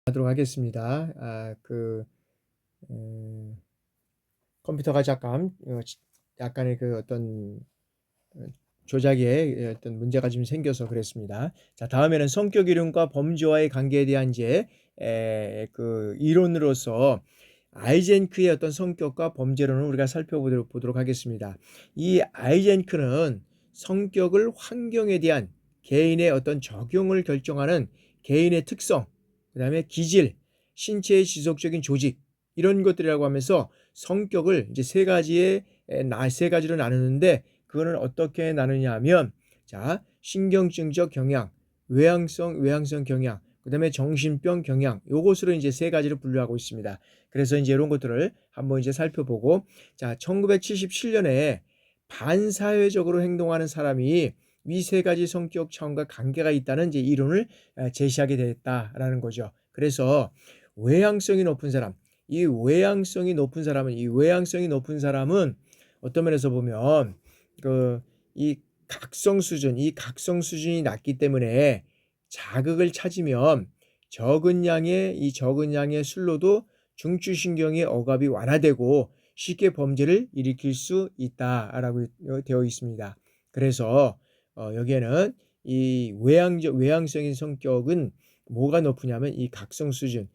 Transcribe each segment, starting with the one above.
하도록 하겠습니다. 컴퓨터가 약간의 그 어떤 어 조작에 어떤 문제가 좀 생겨서 그랬습니다. 자, 다음에는 성격 이론과 범죄와의 관계에 대한 이론으로서 아이젠크의 어떤 성격과 범죄론을 우리가 살펴보도록 하겠습니다. 이 아이젠크는 성격을 환경에 대한 개인의 어떤 적용을 결정하는 개인의 특성, 그다음에 기질, 신체의 지속적인 조직, 이런 것들이라고 하면서 성격을 이제 세 가지로 나누는데, 그거는 어떻게 나누냐 하면, 자, 신경증적 경향, 외향성 경향, 그다음에 정신병 경향, 요것으로 이제 세 가지로 분류하고 있습니다. 그래서 이제 이런 것들을 한번 이제 살펴보고, 자, 1977년에 반사회적으로 행동하는 사람이 위 세 가지 성격 차원과 관계가 있다는 이제 이론을 제시하게 됐다라는 거죠. 그래서 외향성이 높은 사람, 이 외향성이 높은 사람은 어떤 면에서 보면 이 각성 수준이 낮기 때문에 자극을 찾으면 적은 양의 술로도 중추신경의 억압이 완화되고 쉽게 범죄를 일으킬 수 있다라고 되어 있습니다. 그래서 여기에는 이 외향적인 성격은 뭐가 높으냐면 이 각성 수준이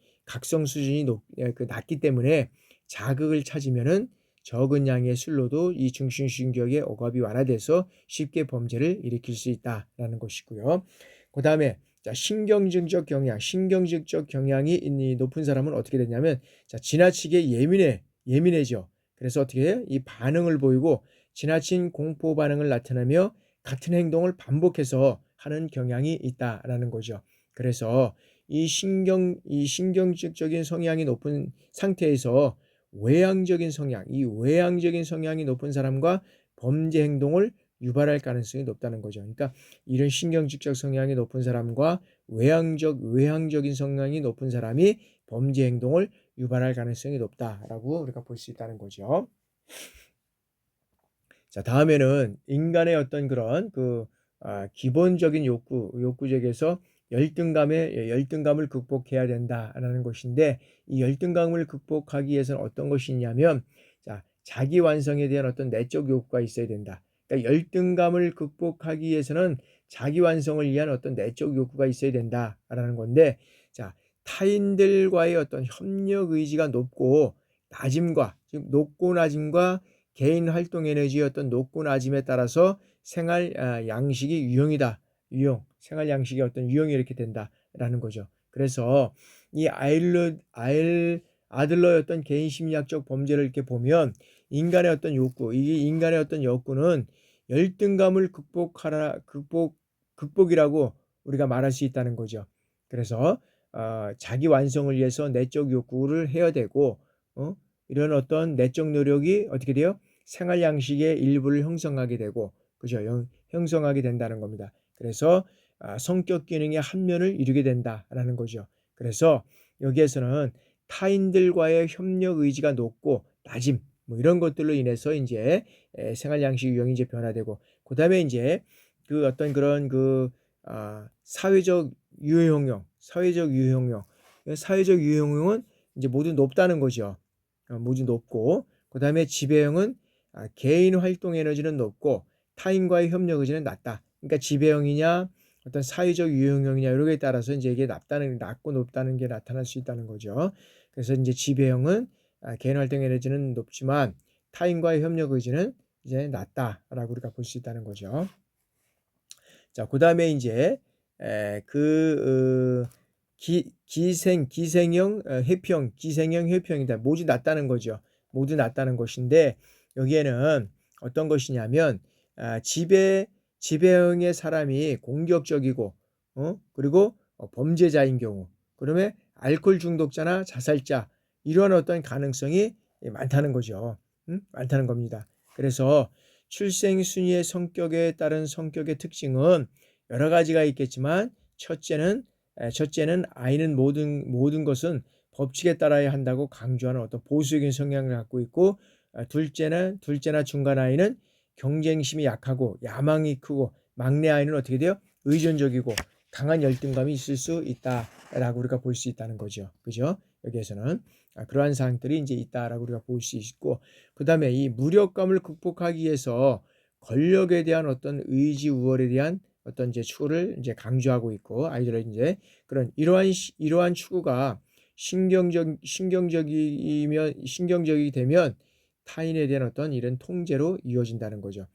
낮기 때문에 자극을 찾으면은 적은 양의 술로도 이 중추신경의 억압이 완화돼서 쉽게 범죄를 일으킬 수 있다라는 것이고요. 그 다음에 신경증적 경향이 높은 사람은 어떻게 되냐면, 지나치게 예민해져. 그래서 어떻게 해요? 이 반응을 보이고 지나친 공포 반응을 나타내며 같은 행동을 반복해서 하는 경향이 있다라는 거죠. 그래서 이 신경증적인 성향이 높은 상태에서 외향적인 성향이 높은 사람과 범죄 행동을 유발할 가능성이 높다는 거죠. 그러니까 이런 신경증적 성향이 높은 사람과 외향적인 성향이 높은 사람이 범죄 행동을 유발할 가능성이 높다라고 우리가 볼 수 있다는 거죠. 자, 다음에는 인간의 어떤 그런 기본적인 욕구적에서 열등감을 극복해야 된다라는 것인데, 이 열등감을 극복하기 위해서는 어떤 것이 있냐면, 자, 자기 완성에 대한 어떤 내적 욕구가 있어야 된다. 그러니까 열등감을 극복하기 위해서는 자기 완성을 위한 어떤 내적 욕구가 있어야 된다라는 건데, 자, 타인들과의 어떤 협력 의지가 높고 낮음과 개인 활동 에너지의 어떤 높고 낮음에 따라서 생활 양식이 생활 양식의 어떤 유형이 이렇게 된다라는 거죠. 그래서 이 아들러의 어떤 개인 심리학적 범죄를 이렇게 보면, 인간의 어떤 욕구는 열등감을 극복이라고 우리가 말할 수 있다는 거죠. 그래서 자기 완성을 위해서 내적 욕구를 해야 되고, 이런 어떤 내적 노력이 어떻게 돼요? 생활 양식의 일부를 형성하게 되고, 그죠? 형성하게 된다는 겁니다. 그래서 성격 기능의 한 면을 이루게 된다라는 거죠. 그래서 여기에서는 타인들과의 협력 의지가 높고 낮음, 뭐 이런 것들로 인해서 이제 생활 양식 유형이 이제 변화되고, 그다음에 이제 어떤 그런 사회적 유형은 이제 모두 높다는 거죠. 모두 높고, 그다음에 지배형은 개인 활동 에너지는 높고 타인과의 협력 의지는 낮다. 그러니까 지배형이냐 어떤 사회적 유형이냐 이런 거에 따라서 이제 이게 낮고 높다는 게 나타날 수 있다는 거죠. 그래서 이제 지배형은 개인 활동 에너지는 높지만 타인과의 협력 의지는 이제 낮다라고 우리가 볼 수 있다는 거죠. 자, 그다음에 이제 기생형 회피형이다. 모두 낮다는 거죠. 모두 낮다는 것인데, 여기에는 어떤 것이냐면 지배형의 사람이 공격적이고 그리고 범죄자인 경우, 그러면 알코올 중독자나 자살자, 이런 어떤 가능성이 많다는 거죠. 많다는 겁니다. 그래서 출생 순위의 성격에 따른 성격의 특징은 여러 가지가 있겠지만, 첫째는 아이는 모든 것은 법칙에 따라야 한다고 강조하는 어떤 보수적인 성향을 갖고 있고, 둘째나 중간 아이는 경쟁심이 약하고 야망이 크고, 막내 아이는 어떻게 돼요? 의존적이고 강한 열등감이 있을 수 있다 있다라고 우리가 볼 수 있다는 거죠. 그죠? 여기에서는 그러한 사항들이 이제 있다라고 우리가 볼 수 있고, 그다음에 이 무력감을 극복하기 위해서 권력에 대한 어떤 의지 우월에 대한 어떤 이제 추구를 이제 강조하고 있고, 아이들의 이제 그런 이러한 추구가 신경적이 되면 타인에 대한 어떤 이런 통제로 이어진다는 거죠.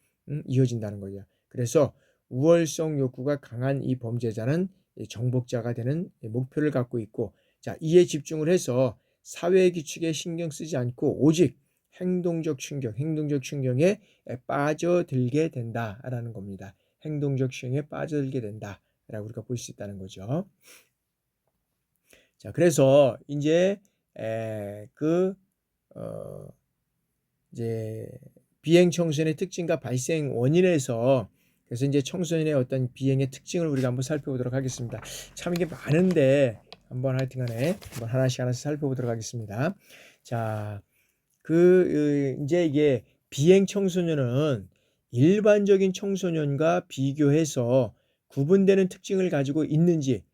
이어진다는 거죠. 그래서 우월성 욕구가 강한 이 범죄자는 정복자가 되는 목표를 갖고 있고, 자, 이에 집중을 해서 사회 규칙에 신경 쓰지 않고 오직 행동적 충격에 빠져들게 된다라는 겁니다. 행동적 충격에 빠져들게 된다라고 우리가 볼 수 있다는 거죠. 자, 그래서 이제 그 이제 비행 청소년의 특징과 발생 원인에서, 그래서 이제 청소년의 어떤 비행의 특징을 우리가 한번 살펴보도록 하겠습니다. 참 이게 많은데 한번 하여튼간에 한번 하나씩 살펴보도록 하겠습니다. 자, 이제 이게 비행 청소년은 일반적인 청소년과 비교해서 구분되는 특징을 가지고 있는지,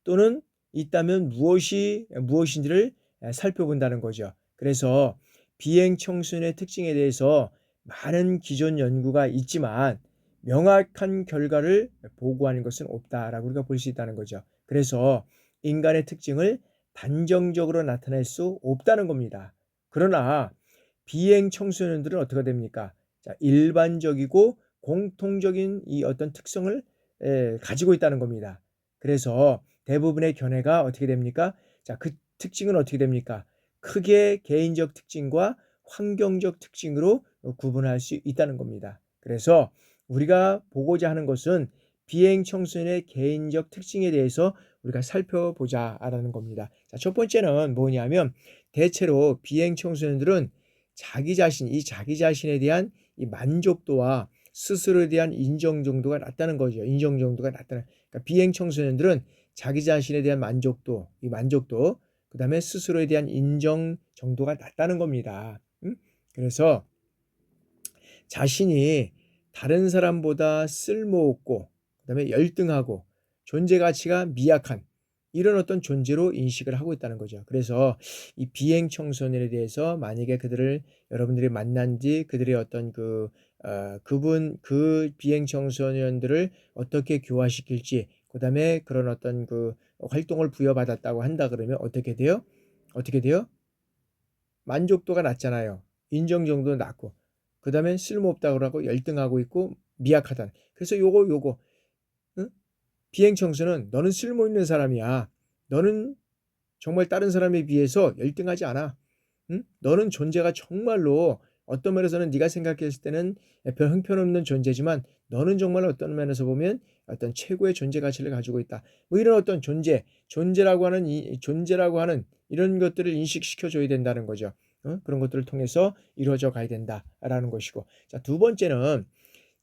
또는 있다면 무엇인지를 살펴본다는 거죠. 그래서 비행 청소년의 특징에 대해서 많은 기존 연구가 있지만 명확한 결과를 보고하는 것은 없다라고 우리가 볼 수 있다는 거죠. 그래서 인간의 특징을 단정적으로 나타낼 수 없다는 겁니다. 그러나 비행 청소년들은 어떻게 됩니까? 자, 일반적이고 공통적인 이 어떤 특성을 가지고 있다는 겁니다. 그래서 대부분의 견해가 어떻게 됩니까? 자, 그 특징은 어떻게 됩니까? 크게 개인적 특징과 환경적 특징으로 구분할 수 있다는 겁니다. 그래서 우리가 보고자 하는 것은 비행 청소년의 개인적 특징에 대해서 우리가 살펴보자라는 겁니다. 자, 첫 번째는 뭐냐면, 대체로 비행 청소년들은 자기 자신에 대한 이 만족도와 스스로에 대한 인정 정도가 낮다는 거죠. 그러니까 비행 청소년들은 자기 자신에 대한 만족도, 그다음에 스스로에 대한 인정 정도가 낮다는 겁니다. 그래서 자신이 다른 사람보다 쓸모없고, 그다음에 열등하고, 존재 가치가 미약한 이런 어떤 존재로 인식을 하고 있다는 거죠. 그래서 이 비행 청소년에 대해서 만약에 여러분들이 만난 뒤 그들의 어떤 그 비행 청소년들을 어떻게 교화시킬지, 그다음에 그런 어떤 그 활동을 부여받았다고 한다 그러면 어떻게 돼요? 만족도가 낮잖아요. 인정 정도 낮고, 그다음에 쓸모없다고 하고 열등하고 있고 미약하다. 그래서 요거 응? 비행 청소는 너는 쓸모 있는 사람이야. 너는 정말 다른 사람에 비해서 열등하지 않아. 응? 너는 존재가 정말로 어떤 면에서는 네가 생각했을 때는 별 형편없는 존재지만 너는 정말 어떤 면에서 보면 어떤 최고의 존재 가치를 가지고 있다. 뭐 이런 어떤 존재라고 하는 이런 것들을 인식시켜 줘야 된다는 거죠. 그런 것들을 통해서 이루어져 가야 된다라는 것이고. 자, 두 번째는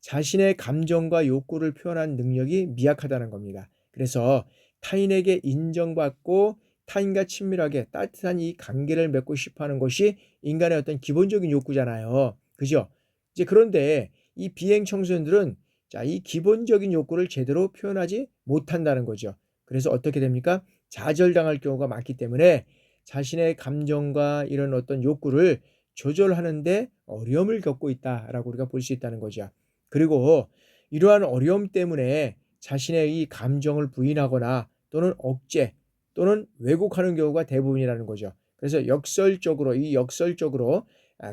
자신의 감정과 욕구를 표현한 능력이 미약하다는 겁니다. 그래서 타인에게 인정받고 타인과 친밀하게 따뜻한 이 관계를 맺고 싶어 하는 것이 인간의 어떤 기본적인 욕구잖아요. 그죠? 이제 그런데 이 비행 청소년들은 자, 이 기본적인 욕구를 제대로 표현하지 못한다는 거죠. 그래서 어떻게 됩니까? 좌절당할 경우가 많기 때문에 자신의 감정과 이런 어떤 욕구를 조절하는데 어려움을 겪고 있다라고 우리가 볼 수 있다는 거죠. 그리고 이러한 어려움 때문에 자신의 이 감정을 부인하거나 또는 억제 또는 왜곡하는 경우가 대부분이라는 거죠. 그래서 역설적으로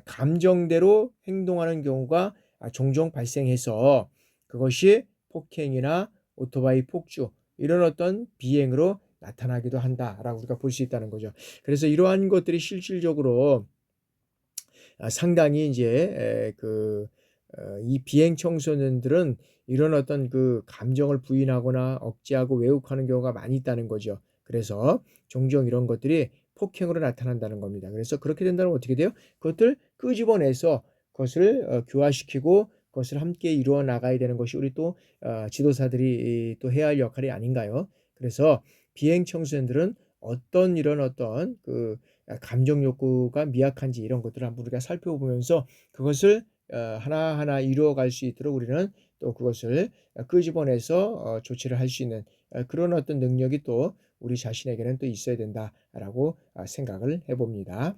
감정대로 행동하는 경우가 종종 발생해서 그것이 폭행이나 오토바이 폭주 이런 어떤 비행으로 나타나기도 한다라고 우리가 볼 수 있다는 거죠. 그래서 이러한 것들이 실질적으로 상당히 이제 이 비행 청소년들은 이런 어떤 그 감정을 부인하거나 억제하고 왜곡하는 경우가 많이 있다는 거죠. 그래서 종종 이런 것들이 폭행으로 나타난다는 겁니다. 그래서 그렇게 된다면 어떻게 돼요? 그것들 끄집어내서 그것을 교화시키고 그것을 함께 이루어 나가야 되는 것이 우리 또 지도사들이 또 해야 할 역할이 아닌가요? 그래서 비행 청소년들은 이런 어떤 그 감정 욕구가 미약한지 이런 것들을 한번 우리가 살펴보면서 그것을 하나하나 이루어갈 수 있도록 우리는 또 그것을 끄집어내서 조치를 할 수 있는 그런 어떤 능력이 또 우리 자신에게는 또 있어야 된다라고 생각을 해봅니다.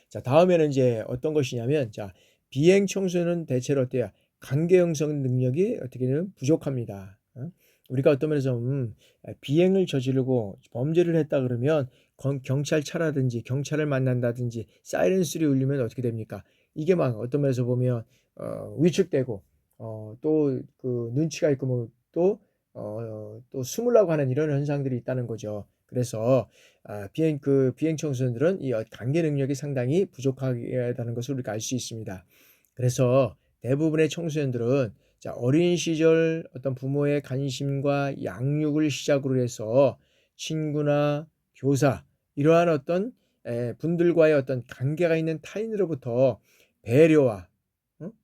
자, 다음에는 이제 어떤 것이냐면, 자, 비행 청소년은 대체로 어때요? 관계 형성 능력이 어떻게 되면 부족합니다. 우리가 어떤 면에서 비행을 저지르고 범죄를 했다 그러면 경찰차라든지 경찰을 만난다든지 사이렌 소리 울리면 어떻게 됩니까? 이게 막 어떤 면에서 보면 위축되고 또 그 눈치가 있고 뭐 또 숨으려고 하는 이런 현상들이 있다는 거죠. 그래서 비행 청소년들은 이 관계 능력이 상당히 부족하다는 것을 우리가 알 수 있습니다. 그래서 대부분의 청소년들은 자, 어린 시절 어떤 부모의 관심과 양육을 시작으로 해서 친구나 교사 이러한 어떤 분들과의 어떤 관계가 있는 타인으로부터 배려와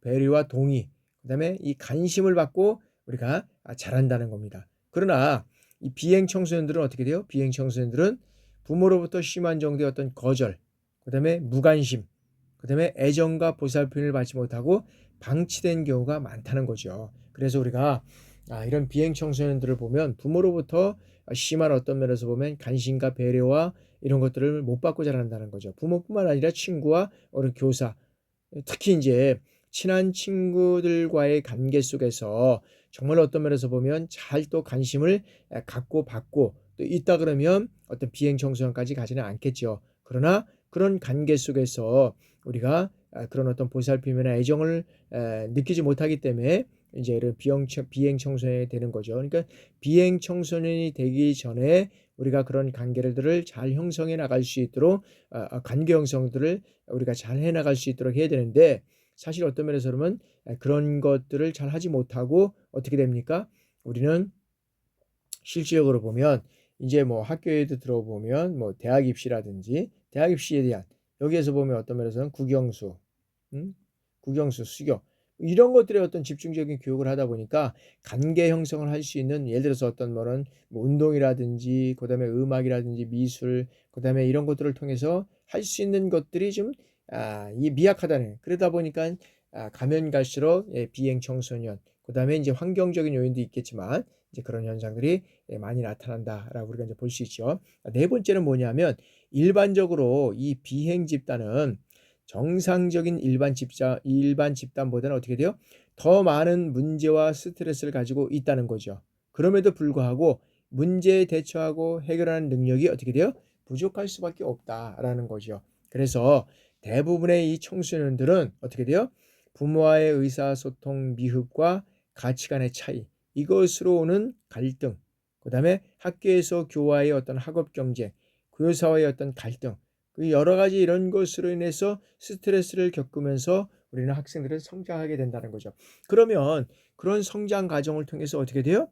배려와 동의, 그다음에 이 관심을 받고 우리가 자란다는 겁니다. 그러나 이 비행 청소년들은 어떻게 돼요? 비행 청소년들은 부모로부터 심한 정도의 어떤 거절, 그다음에 무관심, 그다음에 애정과 보살핌을 받지 못하고 방치된 경우가 많다는 거죠. 그래서 우리가 이런 비행 청소년들을 보면 부모로부터 심한 어떤 면에서 보면 관심과 배려와 이런 것들을 못 받고 자란다는 거죠. 부모뿐만 아니라 친구와 어른 교사, 특히 이제 친한 친구들과의 관계 속에서 정말 어떤 면에서 보면 잘 또 관심을 갖고 받고 또 있다 그러면 어떤 비행 청소년까지 가지는 않겠죠. 그러나 그런 관계 속에서 우리가 그런 어떤 보살핌이나 애정을 느끼지 못하기 때문에 이제 이런 비행 청소년이 되는 거죠. 그러니까 비행 청소년이 되기 전에 우리가 그런 관계들을 잘 형성해 나갈 수 있도록 관계 형성들을 우리가 잘 해 나갈 수 있도록 해야 되는데 사실 어떤 면에서 그러면 그런 것들을 잘 하지 못하고 어떻게 됩니까? 우리는 실질적으로 보면 이제 뭐 학교에도 들어보면 뭐 대학 입시라든지 대학 입시에 대한 여기에서 보면 어떤 면에서는 국영수, 국영수, 수교 이런 것들의 어떤 집중적인 교육을 하다 보니까 관계 형성을 할 수 있는 예를 들어서 어떤 뭐는 뭐 운동이라든지 그다음에 음악이라든지 미술 그다음에 이런 것들을 통해서 할 수 있는 것들이 좀 이 미약하다는 그러다 보니까 가면 갈수록 비행 청소년 그다음에 이제 환경적인 요인도 있겠지만 이제 그런 현상들이 많이 나타난다라고 우리가 이제 볼 수 있죠. 네 번째는 뭐냐면 일반적으로 이 비행 집단은 정상적인 일반 집단보다는 어떻게 돼요? 더 많은 문제와 스트레스를 가지고 있다는 거죠. 그럼에도 불구하고 문제에 대처하고 해결하는 능력이 어떻게 돼요? 부족할 수밖에 없다라는 거죠. 그래서 대부분의 이 청소년들은 어떻게 돼요? 부모와의 의사소통 미흡과 가치관의 차이, 이것으로 오는 갈등, 그 다음에 학교에서 교와의 어떤 학업 경쟁, 교사와의 어떤 갈등, 그 여러 가지 이런 것으로 인해서 스트레스를 겪으면서 우리는 학생들은 성장하게 된다는 거죠. 그러면 그런 성장 과정을 통해서 어떻게 돼요?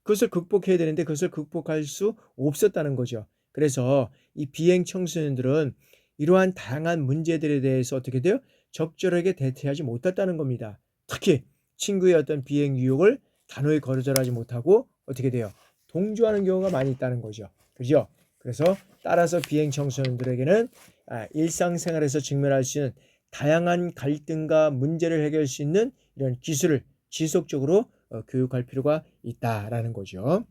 그것을 극복해야 되는데 그것을 극복할 수 없었다는 거죠. 그래서 이 비행 청소년들은 이러한 다양한 문제들에 대해서 어떻게 돼요? 적절하게 대처하지 못했다는 겁니다. 특히 친구의 어떤 비행 유혹을 단호히 거절하지 못하고 어떻게 돼요? 동조하는 경우가 많이 있다는 거죠. 그죠? 그래서 따라서 비행 청소년들에게는 일상생활에서 직면할 수 있는 다양한 갈등과 문제를 해결할 수 있는 이런 기술을 지속적으로 교육할 필요가 있다라는 거죠.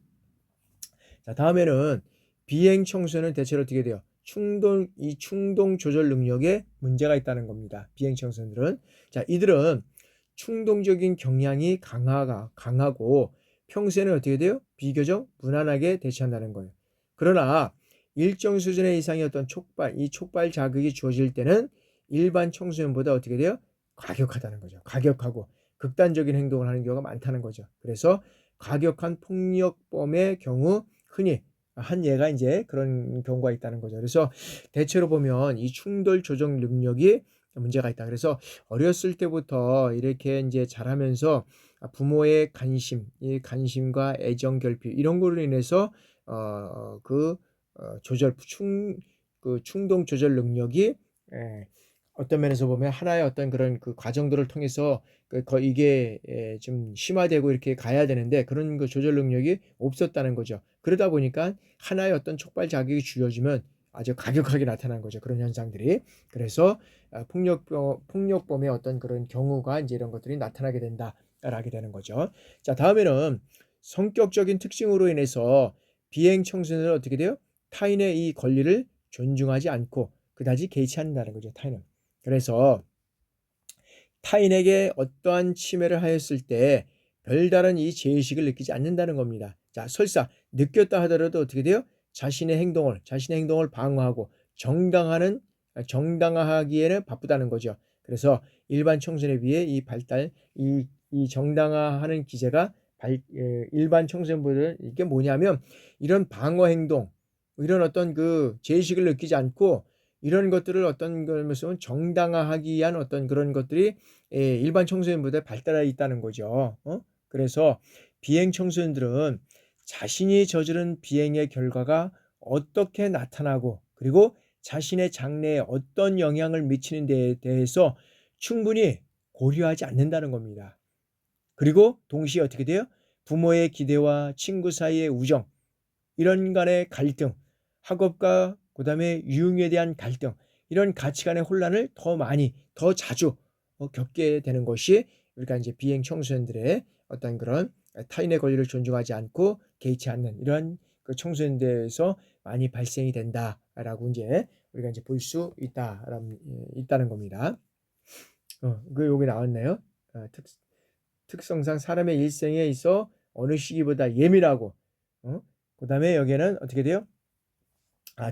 자, 다음에는 비행 청소년은 대체로 어떻게 돼요? 충동 조절 능력에 문제가 있다는 겁니다. 비행 청소년들은. 자, 이들은 충동적인 경향이 강하고 평소에는 어떻게 돼요? 비교적 무난하게 대처한다는 거예요. 그러나 일정 수준의 이상의 어떤 이 촉발 자극이 주어질 때는 일반 청소년보다 어떻게 돼요? 과격하다는 거죠. 과격하고 극단적인 행동을 하는 경우가 많다는 거죠. 그래서 과격한 폭력범의 경우 흔히 한 예가 이제 그런 경우가 있다는 거죠. 그래서 대체로 보면 이 충돌 조정 능력이 문제가 있다. 그래서 어렸을 때부터 이렇게 이제 자라면서 부모의 이 관심과 애정 결핍 이런 거로 인해서 그 충동 조절 능력이 어떤 면에서 보면 하나의 어떤 그런 그 과정들을 통해서 이게 좀 심화되고 이렇게 가야 되는데 그런 그 조절 능력이 없었다는 거죠. 그러다 보니까 하나의 어떤 촉발 자극이 주어지면 아주 가격하게 나타난 거죠. 그런 현상들이. 그래서 폭력범의 어떤 그런 경우가 이제 이런 것들이 나타나게 된다라게 되는 거죠. 자, 다음에는 성격적인 특징으로 인해서 비행 청소년들은 어떻게 돼요? 타인의 이 권리를 존중하지 않고 그다지 개의치 않는다는 거죠. 타인은. 그래서 타인에게 어떠한 침해를 하였을 때 별다른 이 죄의식을 느끼지 않는다는 겁니다. 자, 설사 느꼈다 하더라도 어떻게 돼요? 자신의 행동을 방어하고 정당화하기에는 바쁘다는 거죠. 그래서 일반 청소년에 비해 이 정당화하는 기제가 일반 청소년보다 이게 뭐냐면 이런 방어 행동, 이런 어떤 그 죄의식을 느끼지 않고 이런 것들을 어떤 것을 정당화하기 위한 어떤 그런 것들이 일반 청소년보다 발달해 있다는 거죠. 그래서 비행 청소년들은 자신이 저지른 비행의 결과가 어떻게 나타나고 그리고 자신의 장래에 어떤 영향을 미치는 데에 대해서 충분히 고려하지 않는다는 겁니다. 그리고 동시에 어떻게 돼요? 부모의 기대와 친구 사이의 우정, 이런 간의 갈등, 학업과 그다음에 유흥에 대한 갈등, 이런 가치관의 혼란을 더 자주 겪게 되는 것이 우리가 이제 비행 청소년들의 어떤 그런 타인의 권리를 존중하지 않고 개의치 않는 이런 그 청소년들에서 많이 발생이 된다라고 이제 우리가 이제 볼 수 있다는 겁니다. 그 여기 나왔네요. 특성상 사람의 일생에 있어 어느 시기보다 예민하고, 그다음에 여기에는 어떻게 돼요?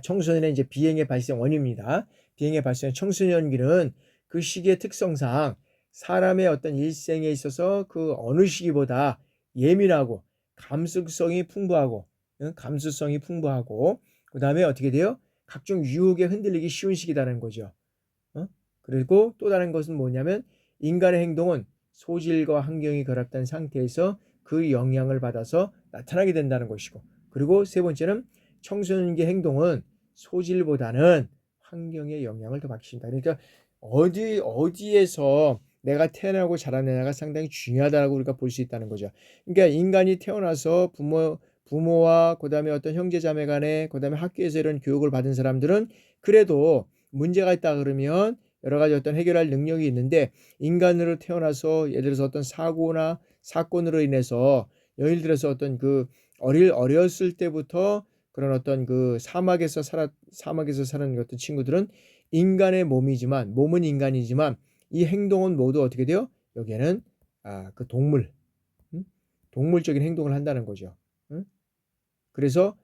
청소년의 이제 비행의 발생 원인입니다. 비행의 발생 청소년기는 그 시기의 특성상 사람의 어떤 일생에 있어서 그 어느 시기보다 예민하고 감수성이 풍부하고 그다음에 어떻게 돼요? 각종 유혹에 흔들리기 쉬운 시기다는 거죠. 그리고 또 다른 것은 뭐냐면 인간의 행동은 소질과 환경이 결합된 상태에서 그 영향을 받아서 나타나게 된다는 것이고, 그리고 세 번째는 청소년기 행동은 소질보다는 환경의 영향을 더 받기 쉽다. 그러니까 어디에서 내가 태어나고 자라느냐가 상당히 중요하다고 우리가 볼 수 있다는 거죠. 그러니까 인간이 태어나서 부모와 그다음에 어떤 형제자매 간에 그다음에 학교에서 이런 교육을 받은 사람들은 그래도 문제가 있다 그러면 여러 가지 어떤 해결할 능력이 있는데, 인간으로 태어나서 예를 들어서 어떤 사고나 사건으로 인해서 예를 들어서 어떤 그 어렸을 때부터 그런 어떤 그 사막에서 사는 어떤 친구들은 몸은 인간이지만 이 행동은 모두 어떻게 돼요? 여기에는 그 동물적인 행동을 한다는 거죠. 그래서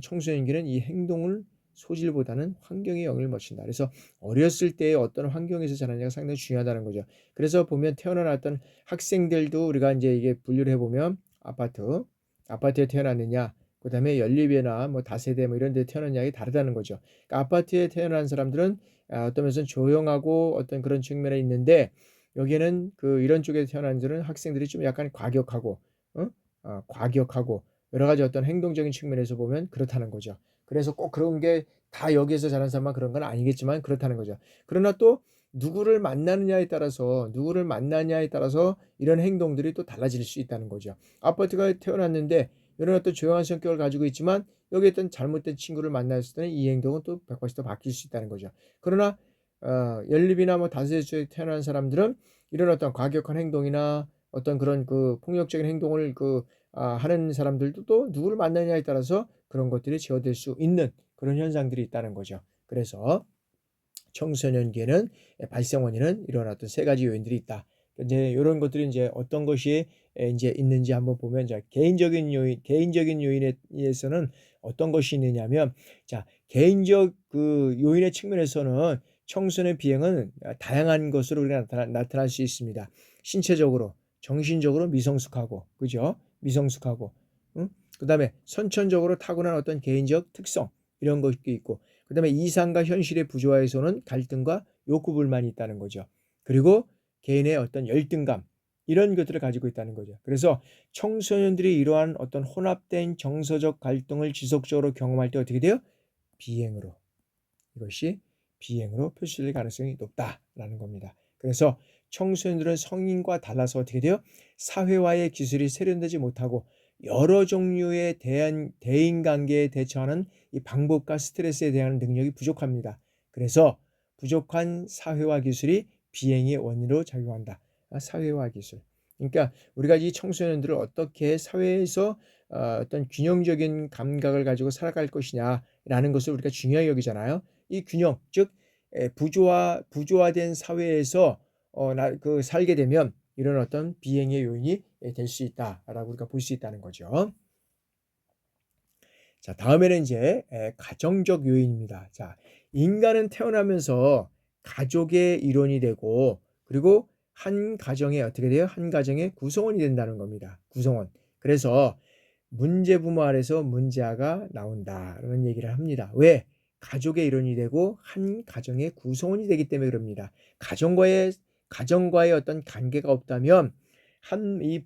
청소년기는 이 행동을 소질보다는 환경에 영향을 미친다. 그래서 어렸을 때의 어떤 환경에서 자라느냐가 상당히 중요하다는 거죠. 그래서 보면 태어난 어떤 학생들도 우리가 이제 이게 분류를 해보면 아파트에 태어났느냐, 그다음에 연립이나 뭐 다세대 뭐 이런 데 태어났냐가 다르다는 거죠. 그러니까 아파트에 태어난 사람들은 어떤 면에서는 조용하고 어떤 그런 측면에 있는데, 여기에는 그 이런 쪽에 태어난 들은 학생들이 좀 약간 과격하고 여러 가지 어떤 행동적인 측면에서 보면 그렇다는 거죠. 그래서 꼭 그런 게 다 여기에서 자란 사람만 그런 건 아니겠지만 그렇다는 거죠. 그러나 또 누구를 만나냐에 따라서 이런 행동들이 또 달라질 수 있다는 거죠. 아파트가 태어났는데 이런 어떤 조용한 성격을 가지고 있지만 여기 어떤 잘못된 친구를 만났을 때는 이 행동은 또 180도 바뀔 수 있다는 거죠. 그러나 연립이나 뭐 다세대에 태어난 사람들은 이런 어떤 과격한 행동이나 어떤 그런 그 폭력적인 행동을 하는 사람들도 또 누구를 만나냐에 따라서 그런 것들이 제어될 수 있는 그런 현상들이 있다는 거죠. 그래서 청소년기에는 발생 원인은 이런 어떤 세 가지 요인들이 있다. 이제 이런 것들이 이제 어떤 것이 이제 있는지 한번 보면, 자, 개인적인 요인에서는 어떤 것이 있느냐면, 자, 개인적 그 요인의 측면에서는 청소년 비행은 다양한 것으로 우리가 나타날 수 있습니다. 신체적으로, 정신적으로 미성숙하고, 그죠? 미성숙하고, 응? 그다음에 선천적으로 타고난 어떤 개인적 특성, 이런 것도 있고, 그다음에 이상과 현실의 부조화에서는 갈등과 욕구 불만이 있다는 거죠. 그리고 개인의 어떤 열등감, 이런 것들을 가지고 있다는 거죠. 그래서 청소년들이 이러한 어떤 혼합된 정서적 갈등을 지속적으로 경험할 때 어떻게 돼요? 비행으로. 이것이 비행으로 표시될 가능성이 높다라는 겁니다. 그래서 청소년들은 성인과 달라서 어떻게 돼요? 사회와의 기술이 세련되지 못하고 여러 종류의 대인관계에 대처하는 이 방법과 스트레스에 대한 능력이 부족합니다. 그래서 부족한 사회화 기술이 비행의 원인으로 작용한다. 사회화 기술. 그러니까 우리가 이 청소년들을 어떻게 사회에서 어떤 균형적인 감각을 가지고 살아갈 것이냐라는 것을 우리가 중요하게 여기잖아요. 이 균형, 즉 부조화된 사회에서 살게 되면 이런 어떤 비행의 요인이 될 수 있다라고 우리가 볼 수 있다는 거죠. 자, 다음에는 이제 가정적 요인입니다. 자, 인간은 태어나면서 가족의 일원이 되고, 그리고 한 가정에 어떻게 돼요? 한 가정의 구성원이 된다는 겁니다. 구성원. 그래서 문제 부모 아래서 문제아가 나온다라는 얘기를 합니다. 왜? 가족의 일원이 되고 한 가정의 구성원이 되기 때문에 그럽니다. 가정과의 어떤 관계가 없다면 이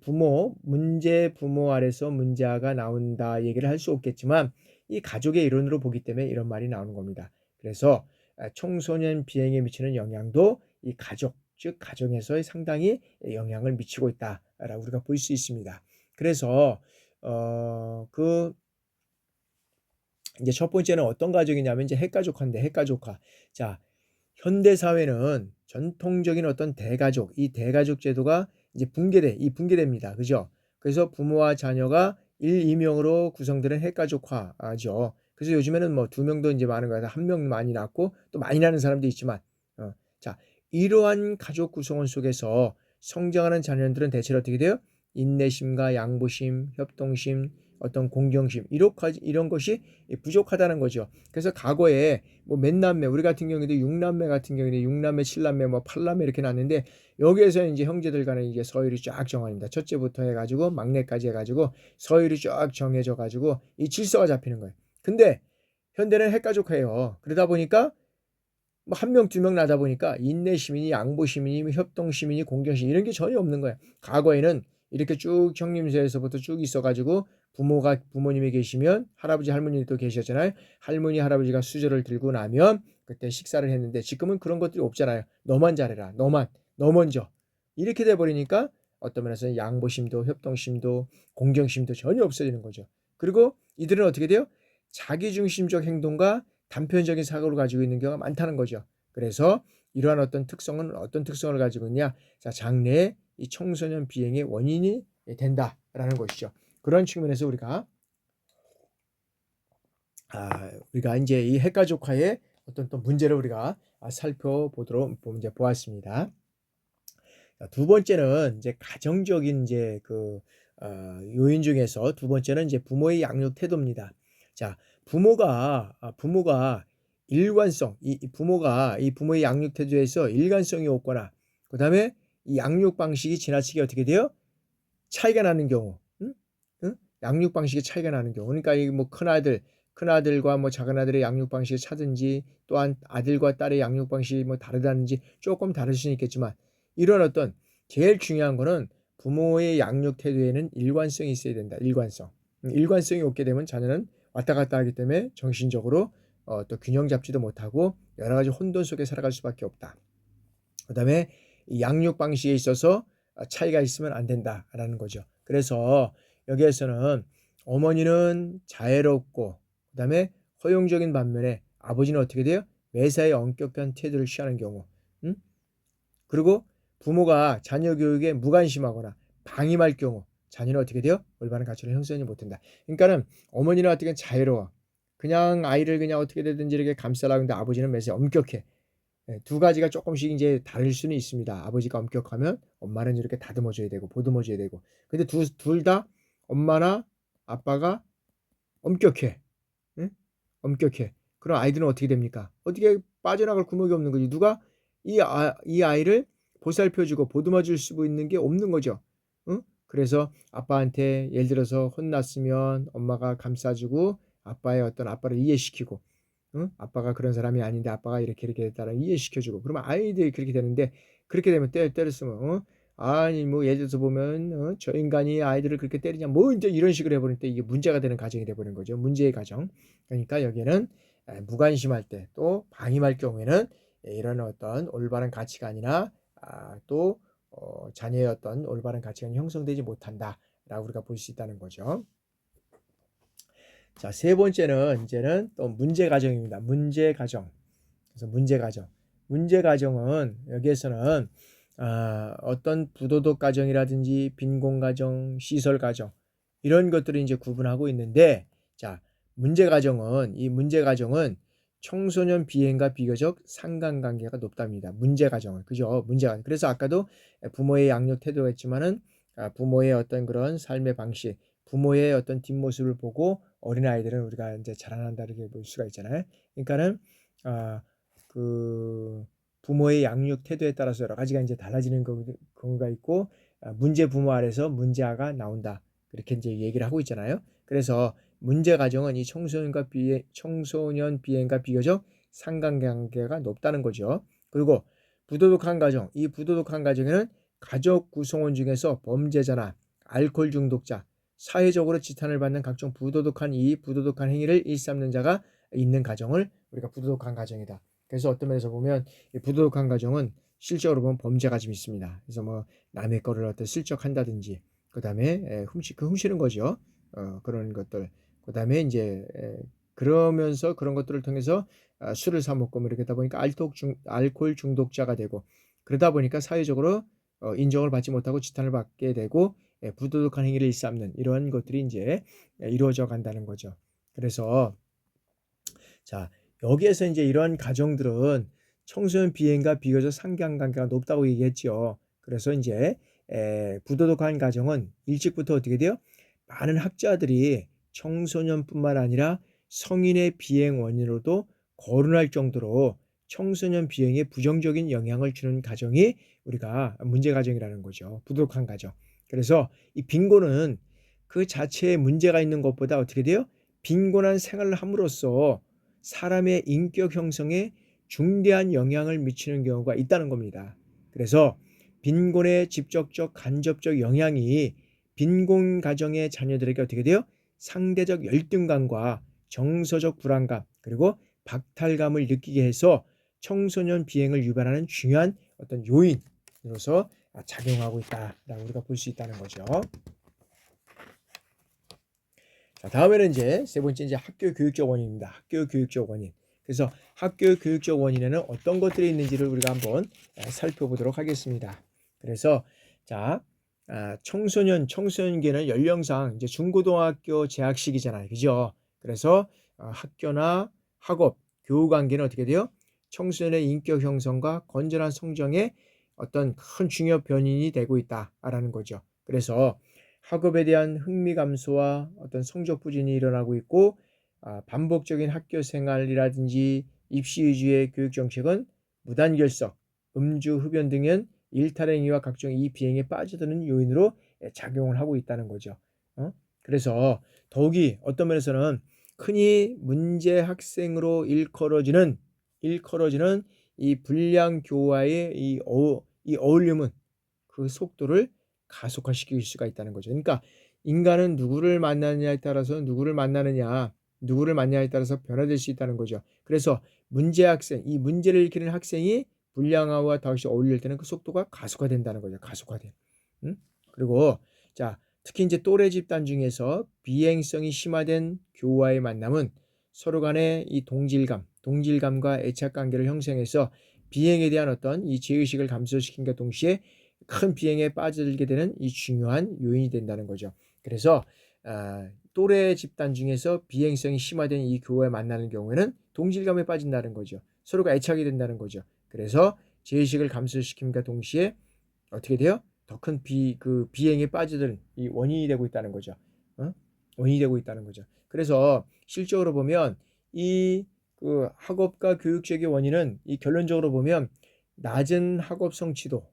문제 부모 아래서 문제아가 나온다 얘기를 할 수 없겠지만 이 가족의 일원으로 보기 때문에 이런 말이 나오는 겁니다. 그래서 청소년 비행에 미치는 영향도 이 가족, 즉 가정에서 상당히 영향을 미치고 있다라고 우리가 볼 수 있습니다. 그래서 이제 첫 번째는 어떤 가족이냐면 이제 핵가족화인데, 핵가족화. 자, 현대 사회는 전통적인 어떤 대가족, 이 대가족 제도가 이제 붕괴됩니다. 그죠? 그래서 부모와 자녀가 1, 2명으로 구성되는 핵가족화죠. 그래서 요즘에는 뭐 2명도 이제 많은 거야. 1명 많이 낳고 또 많이 낳는 사람도 있지만, 자, 이러한 가족 구성원 속에서 성장하는 자녀들은 대체로 어떻게 돼요? 인내심과 양보심, 협동심, 어떤 공경심, 이런 것이 부족하다는 거죠. 그래서 과거에 뭐 몇 남매, 우리 같은 경우에도 6남매 같은 경우에는 6남매, 7남매, 뭐 8남매 이렇게 났는데, 여기에서 이제 형제들 간에 이제 서열이 쫙 정합니다. 첫째부터 해가지고 막내까지 해가지고 서열이 쫙 정해져 가지고 이 질서가 잡히는 거예요. 근데 현대는 핵가족화예요. 그러다 보니까 뭐 1명, 2명 나다 보니까 인내심이니 양보심이니 협동심이니 공경심 이런 게 전혀 없는 거예요. 과거에는 이렇게 쭉 형님세에서부터 쭉 있어가지고 부모님이 계시면 할아버지 할머니도 계셨잖아요. 할머니 할아버지가 수저를 들고 나면 그때 식사를 했는데, 지금은 그런 것들이 없잖아요. 너만 잘해라, 너 먼저, 이렇게 돼 버리니까 어떤 면에서는 양보심도 협동심도 공경심도 전혀 없어지는 거죠. 그리고 이들은 어떻게 돼요? 자기중심적 행동과 단편적인 사고를 가지고 있는 경우가 많다는 거죠. 그래서 이러한 어떤 특성을 가지고 있냐? 자, 장래의 이 청소년 비행의 원인이 된다라는 것이죠. 그런 측면에서 우리가 이제 이 핵가족화의 어떤 또 문제를 우리가 살펴보도록 이제 보았습니다. 두 번째는 이제 가정적인 이제 요인 중에서 두 번째는 이제 부모의 양육 태도입니다. 자, 부모가 일관성, 이 부모의 양육 태도에서 일관성이 없거나, 그 다음에 이 양육 방식이 지나치게 어떻게 돼요? 차이가 나는 경우, 응? 응? 양육 방식이 차이가 나는 경우, 그러니까 이 뭐 큰아들과 뭐 작은아들의 양육 방식이 차든지, 또한 아들과 딸의 양육 방식이 뭐 다르다든지 조금 다를 수는 있겠지만, 이런 어떤 제일 중요한 거는 부모의 양육 태도에는 일관성이 있어야 된다. 일관성이 없게 되면 자녀는 왔다 갔다 하기 때문에 정신적으로 또 균형 잡지도 못하고 여러 가지 혼돈 속에 살아갈 수밖에 없다. 그 다음에 양육 방식에 있어서 차이가 있으면 안 된다라는 거죠. 그래서 여기에서는 어머니는 자애롭고 그 다음에 허용적인 반면에 아버지는 어떻게 돼요? 매사에 엄격한 태도를 취하는 경우, 그리고 부모가 자녀 교육에 무관심하거나 방임할 경우 자녀는 어떻게 돼요? 올바른 가치를 형성하지 못한다. 그러니까는 어머니는 어떻게 자유로워, 그냥 아이를 그냥 어떻게 되든지 이렇게 감싸라고 하는데 아버지는 매사에 엄격해. 두 가지가 조금씩 이제 다를 수는 있습니다. 아버지가 엄격하면 엄마는 이렇게 다듬어줘야 되고 보듬어줘야 되고. 근데 둘 다 엄마나 아빠가 엄격해. 응? 엄격해. 그럼 아이들은 어떻게 됩니까? 어떻게 빠져나갈 구멍이 없는 거지. 누가 이 아이를 보살펴주고 보듬어줄 수 있는 게 없는 거죠. 응? 그래서 아빠한테 예를 들어서 혼났으면 엄마가 감싸주고 아빠를 이해시키고, 응? 아빠가 그런 사람이 아닌데 아빠가 이렇게 됐다라 이해시켜주고, 그러면 아이들이 그렇게 되는데, 그렇게 되면 때렸으면 아니 뭐 예를 들어서 보면 저 인간이 아이들을 그렇게 때리냐 뭐 이제 이런 식으로 해버리니까 이게 문제가 되는 가정이 돼버리는 거죠. 문제의 가정. 그러니까 여기에는 무관심할 때 또 방임할 경우에는 이런 어떤 올바른 가치가 아니라 또 자녀의 어떤 올바른 가치가 형성되지 못한다라고 우리가 볼 수 있다는 거죠. 자, 세 번째는 이제는 또 문제 가정입니다. 문제 가정. 그래서 문제 가정은 여기에서는 어떤 부도덕 가정이라든지 빈곤 가정, 시설 가정 이런 것들을 이제 구분하고 있는데 자, 문제 가정은 청소년 비행과 비교적 상관관계가 높답니다. 문제 가정은 그죠? 문제 가정. 그래서 아까도 부모의 양육 태도가 있지만은 부모의 어떤 그런 삶의 방식, 부모의 어떤 뒷모습을 보고 어린아이들은 우리가 이제 자라난다 이렇게 볼 수가 있잖아요. 그러니까는 아, 그 부모의 양육 태도에 따라서 여러 가지가 이제 달라지는 경우가 있고 문제 부모 아래서 문제아가 나온다. 그렇게 이제 얘기를 하고 있잖아요. 그래서 문제 가정은 이 청소년 비행과 비교적 상관관계가 높다는 거죠. 그리고 부도덕한 가정, 이 부도덕한 가정에는 가족 구성원 중에서 범죄자나 알코올 중독자, 사회적으로 지탄을 받는 각종 부도덕한 행위를 일삼는 자가 있는 가정을 우리가 부도덕한 가정이다. 그래서 어떤 면에서 보면 이 부도덕한 가정은 실적으로 보면 범죄가 좀 있습니다. 그래서 뭐 남의 거를 어떤 슬쩍한다든지 그 다음에 훔치는 거죠. 그런 것들. 그 다음에 이제 그러면서 그런 것들을 통해서 술을 사 먹고 뭐 이렇게 하다 보니까 알코올 중독자가 되고 그러다 보니까 사회적으로 인정을 받지 못하고 지탄을 받게 되고 부도덕한 행위를 일삼는 이런 것들이 이제 이루어져 간다는 거죠. 그래서 자, 여기에서 이제 이러한 가정들은 청소년 비행과 비교적 상관관계가 높다고 얘기했죠. 그래서 이제 부도덕한 가정은 일찍부터 어떻게 돼요? 많은 학자들이 청소년뿐만 아니라 성인의 비행 원인으로도 거론할 정도로 청소년 비행에 부정적인 영향을 주는 가정이 우리가 문제 가정이라는 거죠. 부도덕한 가정. 그래서 이 빈곤은 그 자체에 문제가 있는 것보다 어떻게 돼요? 빈곤한 생활을 함으로써 사람의 인격 형성에 중대한 영향을 미치는 경우가 있다는 겁니다. 그래서 빈곤의 직접적 간접적 영향이 빈곤 가정의 자녀들에게 어떻게 돼요? 상대적 열등감과 정서적 불안감 그리고 박탈감을 느끼게 해서 청소년 비행을 유발하는 중요한 어떤 요인으로서 작용하고 있다라고 우리가 볼 수 있다는 거죠. 자, 다음에는 이제 세 번째 이제 학교 교육적 원인입니다. 학교 교육적 원인. 그래서 학교 교육적 원인에는 어떤 것들이 있는지를 우리가 한번 살펴보도록 하겠습니다. 그래서 자, 청소년기는 연령상 이제 중고등학교 재학 시기잖아요. 그죠? 그래서 학교나 학업, 교우 관계는 어떻게 돼요? 청소년의 인격 형성과 건전한 성장에 어떤 큰 중요 변인이 되고 있다라는 거죠. 그래서 학업에 대한 흥미 감소와 어떤 성적 부진이 일어나고 있고 반복적인 학교 생활이라든지 입시 위주의 교육 정책은 무단결석, 음주, 흡연 등은 일탈행위와 각종 이 비행에 빠져드는 요인으로 작용을 하고 있다는 거죠. 그래서 더욱이 어떤 면에서는 흔히 문제 학생으로 일컬어지는 이 불량 교와의 이 어울림은 그 속도를 가속화시킬 수가 있다는 거죠. 그러니까 인간은 누구를 만나느냐에 따라서 누구를 만나냐에 따라서 변화될 수 있다는 거죠. 그래서 이 문제를 일으키는 학생이 불량화와 다시 어울릴 때는 그 속도가 가속화된다는 거죠. 가속화돼. 그리고 자, 특히 이제 또래 집단 중에서 비행성이 심화된 교우와의 만남은 서로 간의 이 동질감과 애착 관계를 형성해서 비행에 대한 어떤 이 죄의식을 감소시킨과 동시에 큰 비행에 빠져들게 되는 이 중요한 요인이 된다는 거죠. 그래서 또래 집단 중에서 비행성이 심화된 이 교우와 만나는 경우에는 동질감에 빠진다는 거죠. 서로가 애착이 된다는 거죠. 그래서 죄의식을 감소시킴과 동시에 어떻게 돼요? 더 큰 비행에 빠져드는 이 원인이 되고 있다는 거죠. 원인이 되고 있다는 거죠. 그래서 실적으로 보면 그 학업과 교육적의 원인은 이 결론적으로 보면 낮은 학업 성취도는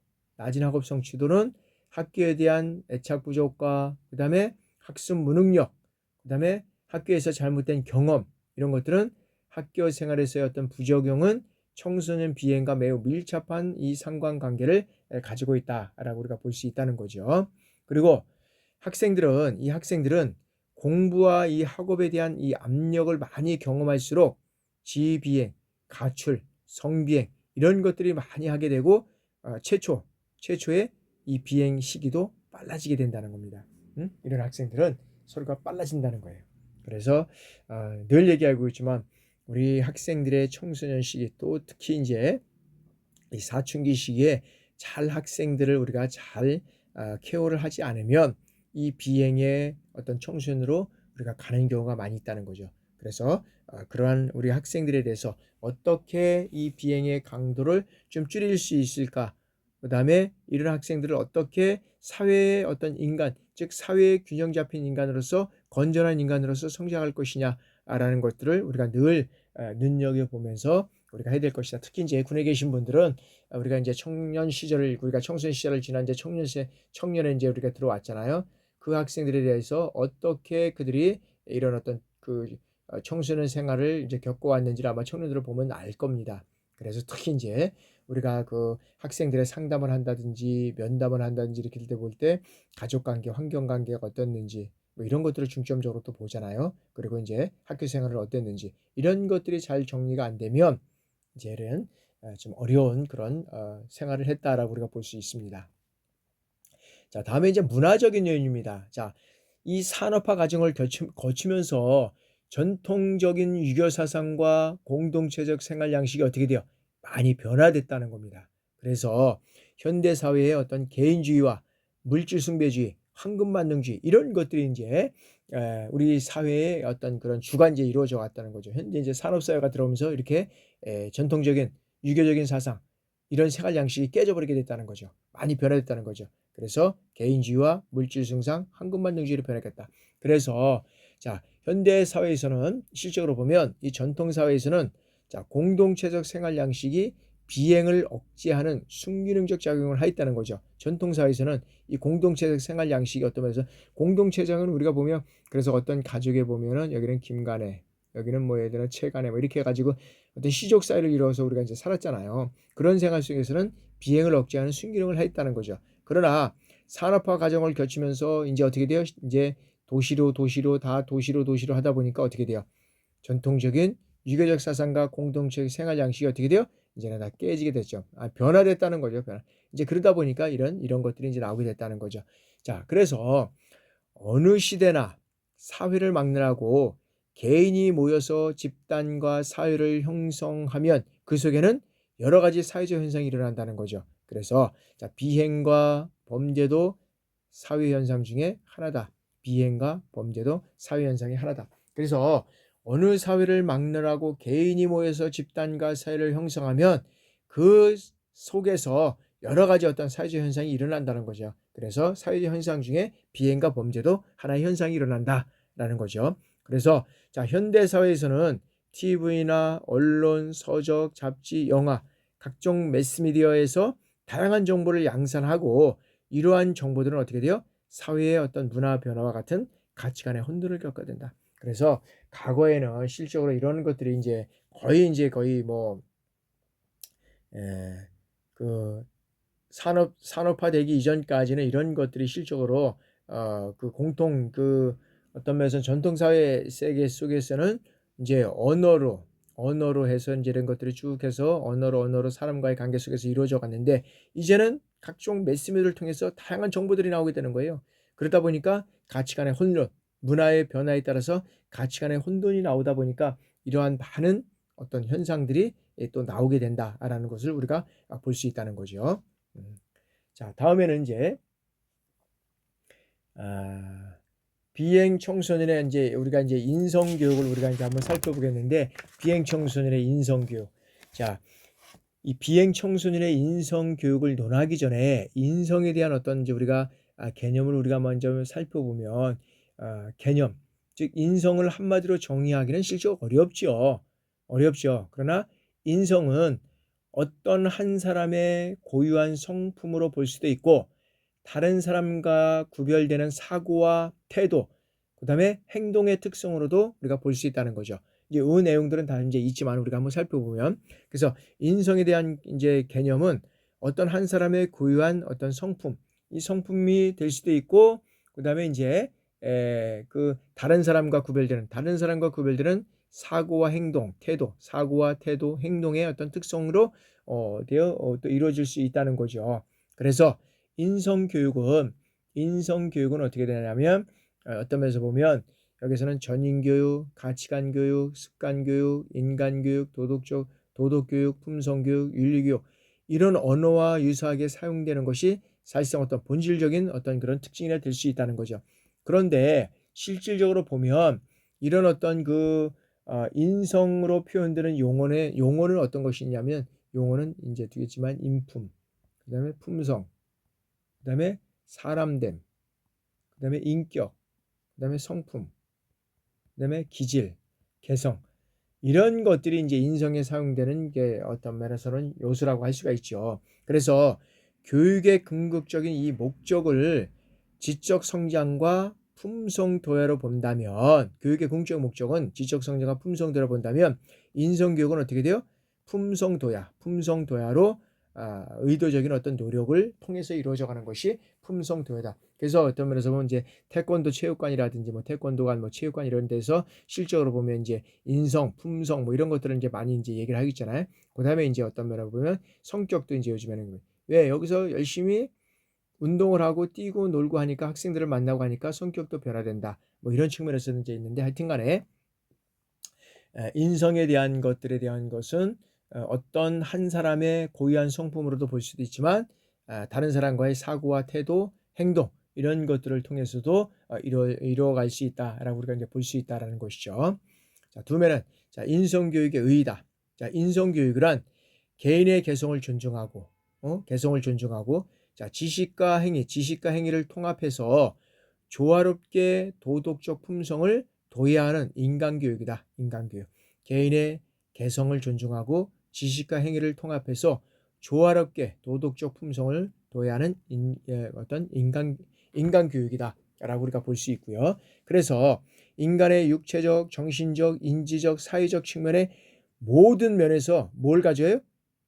학교에 대한 애착 부족과 그 다음에 학습 무능력, 그 다음에 학교에서 잘못된 경험 이런 것들은 학교 생활에서의 어떤 부적용은 청소년 비행과 매우 밀접한 이 상관관계를 가지고 있다라고 우리가 볼 수 있다는 거죠. 그리고 학생들은 공부와 이 학업에 대한 이 압력을 많이 경험할수록 지비행, 가출, 성비행 이런 것들이 많이 하게 되고 최초의 이 비행 시기도 빨라지게 된다는 겁니다. 이런 학생들은 서로가 빨라진다는 거예요. 그래서 늘 얘기하고 있지만 우리 학생들의 청소년 시기 또 특히 이제 이 사춘기 시기에 잘 학생들을 우리가 잘 케어를 하지 않으면 이 비행의 어떤 청소년으로 우리가 가는 경우가 많이 있다는 거죠. 그래서 그러한 우리 학생들에 대해서 어떻게 이 비행의 강도를 좀 줄일 수 있을까? 그다음에 이런 학생들을 어떻게 사회의 어떤 인간, 즉 사회의 균형 잡힌 인간으로서 건전한 인간으로서 성장할 것이냐라는 것들을 우리가 늘 눈여겨보면서 우리가 해야 될 것이다. 특히 이제 군에 계신 분들은 우리가 이제 청년 시절을 우리가 청소년 시절을 지난 이제 청년에 이제 우리가 들어왔잖아요. 그 학생들에 대해서 어떻게 그들이 이런 어떤 그 청소년 생활을 이제 겪어왔는지를 아마 청년들을 보면 알 겁니다. 그래서 특히 이제 우리가 그 학생들의 상담을 한다든지 면담을 한다든지 이렇게 될 때 볼 때 가족 관계, 환경 관계가 어떻는지 뭐 이런 것들을 중점적으로 또 보잖아요. 그리고 이제 학교 생활을 어땠는지 이런 것들이 잘 정리가 안 되면 이제는 좀 어려운 그런 생활을 했다라고 우리가 볼 수 있습니다. 자, 다음에 이제 문화적인 요인입니다. 자, 이 산업화 과정을 거치면서 전통적인 유교 사상과 공동체적 생활 양식이 어떻게 돼요? 많이 변화됐다는 겁니다. 그래서 현대 사회의 어떤 개인주의와 물질 숭배주의, 황금만능주의 이런 것들이 이제 우리 사회의 어떤 그런 주관제 이루어져 왔다는 거죠. 현재 이제 산업사회가 들어오면서 이렇게 전통적인 유교적인 사상 이런 생활 양식이 깨져버리게 됐다는 거죠. 많이 변화됐다는 거죠. 그래서 개인주의와 물질 승상, 황금만능주의로 변했겠다. 그래서 자, 현대 사회에서는 실적으로 보면 이 전통 사회에서는 자, 공동체적 생활 양식이 비행을 억제하는 순기능적 작용을 하였다는 거죠. 전통 사회에서는 이 공동체적 생활 양식이 어떤 면에서 공동체적은 우리가 보면 그래서 어떤 가족에 보면은 여기는 김간에 여기는 뭐 예를 들어 채간에 뭐 이렇게 해가지고 어떤 시족 사회를 이루어서 우리가 이제 살았잖아요. 그런 생활 속에서는 비행을 억제하는 순기능을 했다는 거죠. 그러나 산업화 과정을 거치면서 이제 어떻게 돼요? 이제 도시로 하다 보니까 어떻게 돼요? 전통적인 유교적 사상과 공동체의 생활 양식이 어떻게 돼요? 이제는 다 깨지게 됐죠. 변화됐다는 거죠. 변화. 이제 그러다 보니까 이런 것들이 이제 나오게 됐다는 거죠. 자, 그래서 어느 시대나 사회를 막느라고 개인이 모여서 집단과 사회를 형성하면 그 속에는 여러 가지 사회적 현상이 일어난다는 거죠. 그래서 자, 비행과 범죄도 사회 현상 중에 하나다. 비행과 범죄도 사회 현상의 하나다. 그래서 어느 사회를 막느라고 개인이 모여서 집단과 사회를 형성하면 그 속에서 여러 가지 어떤 사회적 현상이 일어난다는 거죠. 그래서 사회적 현상 중에 비행과 범죄도 하나의 현상이 일어난다라는 거죠. 그래서 자, 현대 사회에서는 TV나 언론, 서적, 잡지, 영화, 각종 매스미디어에서 다양한 정보를 양산하고 이러한 정보들은 어떻게 돼요? 사회의 어떤 문화 변화와 같은 가치관의 혼돈을 겪게 된다. 그래서 과거에는 실적으로 이런 것들이 이제 거의 뭐 그 산업화되기 이전까지는 이런 것들이 실적으로 그 공통 그 어떤 면에서 전통 사회 세계 속에서는 이제 언어로 해서 이제 이런 것들이 쭉 해서 언어로 사람과의 관계 속에서 이루어져 갔는데 이제는 각종 매스미디어를 통해서 다양한 정보들이 나오게 되는 거예요. 그러다 보니까 가치관의 혼돈, 문화의 변화에 따라서 가치관의 혼돈이 나오다 보니까 이러한 많은 어떤 현상들이 또 나오게 된다라는 것을 우리가 볼 수 있다는 거죠. 자, 다음에는 이제 아, 비행 청소년의 이제 우리가 이제 인성 교육을 우리가 이제 한번 살펴보겠는데 비행 청소년의 인성 교육. 자, 이 비행 청소년의 인성 교육을 논하기 전에 인성에 대한 어떤 이제 우리가 개념을 우리가 먼저 살펴보면 개념, 즉 인성을 한마디로 정의하기는 실제로 어렵죠. 그러나 인성은 어떤 한 사람의 고유한 성품으로 볼 수도 있고 다른 사람과 구별되는 사고와 태도, 그다음에 행동의 특성으로도 우리가 볼 수 있다는 거죠. 이제 이 내용들은 다 이제 있지만 우리가 한번 살펴보면 그래서 인성에 대한 이제 개념은 어떤 한 사람의 고유한 어떤 성품, 이 성품이 될 수도 있고 그다음에 이제 그 다른 사람과 구별되는 사고와 행동, 태도, 사고와 태도, 행동의 어떤 특성으로 또 이루어질 수 있다는 거죠. 그래서 인성교육은 어떻게 되냐면 어떤 면에서 보면 여기서는 전인교육, 가치관교육, 습관교육, 인간교육, 도덕교육, 품성교육, 윤리교육 이런 언어와 유사하게 사용되는 것이 사실상 어떤 본질적인 어떤 그런 특징이 될 수 있다는 거죠. 그런데 실질적으로 보면 이런 어떤 인성으로 표현되는 용어는 어떤 것이냐면 용어는 이제 되겠지만 인품, 그다음에 품성, 그다음에 사람됨, 그다음에 인격, 그다음에 성품, 그다음에 기질, 개성 이런 것들이 이제 인성에 사용되는 게 어떤 면에서는 요소라고 할 수가 있죠. 그래서 교육의 궁극적인 이 목적을 지적 성장과 품성 도야로 본다면 교육의 궁극적 목적은 지적 성장과 품성 도야로 본다면 인성 교육은 어떻게 돼요? 품성 도야로 의도적인 어떤 노력을 통해서 이루어져 가는 것이 품성 도야다. 그래서 어떤 면에서 보면 이제 태권도 체육관이라든지 뭐 태권도관 뭐 체육관 이런 데서 실적으로 보면 이제 인성, 품성 뭐 이런 것들을 이제 많이 이제 얘기를 하겠잖아요. 그다음에 이제 어떤 면으로 보면 성격도 이제 요즘에는 왜 여기서 열심히 운동을 하고 뛰고 놀고 하니까 학생들을 만나고 하니까 성격도 변화된다. 뭐 이런 측면에서는 이제 있는데 하여튼간에 인성에 대한 것들에 대한 것은 어떤 한 사람의 고유한 성품으로도 볼 수도 있지만 다른 사람과의 사고와 태도, 행동 이런 것들을 통해서도 이루어갈 수 있다라고 우리가 이제 볼 수 있다라는 것이죠. 자, 두면은 자, 인성교육의 의의다. 자, 인성교육이란 개인의 개성을 존중하고, 개성을 존중하고, 자, 지식과 행위를 통합해서 조화롭게 도덕적 품성을 도야하는 인간교육이다. 인간교육. 개인의 개성을 존중하고 지식과 행위를 통합해서 조화롭게 도덕적 품성을 도야하는 어떤 인간교육이다. 라고 우리가 볼 수 있고요. 그래서 인간의 육체적, 정신적, 인지적, 사회적 측면의 모든 면에서 뭘 가져요?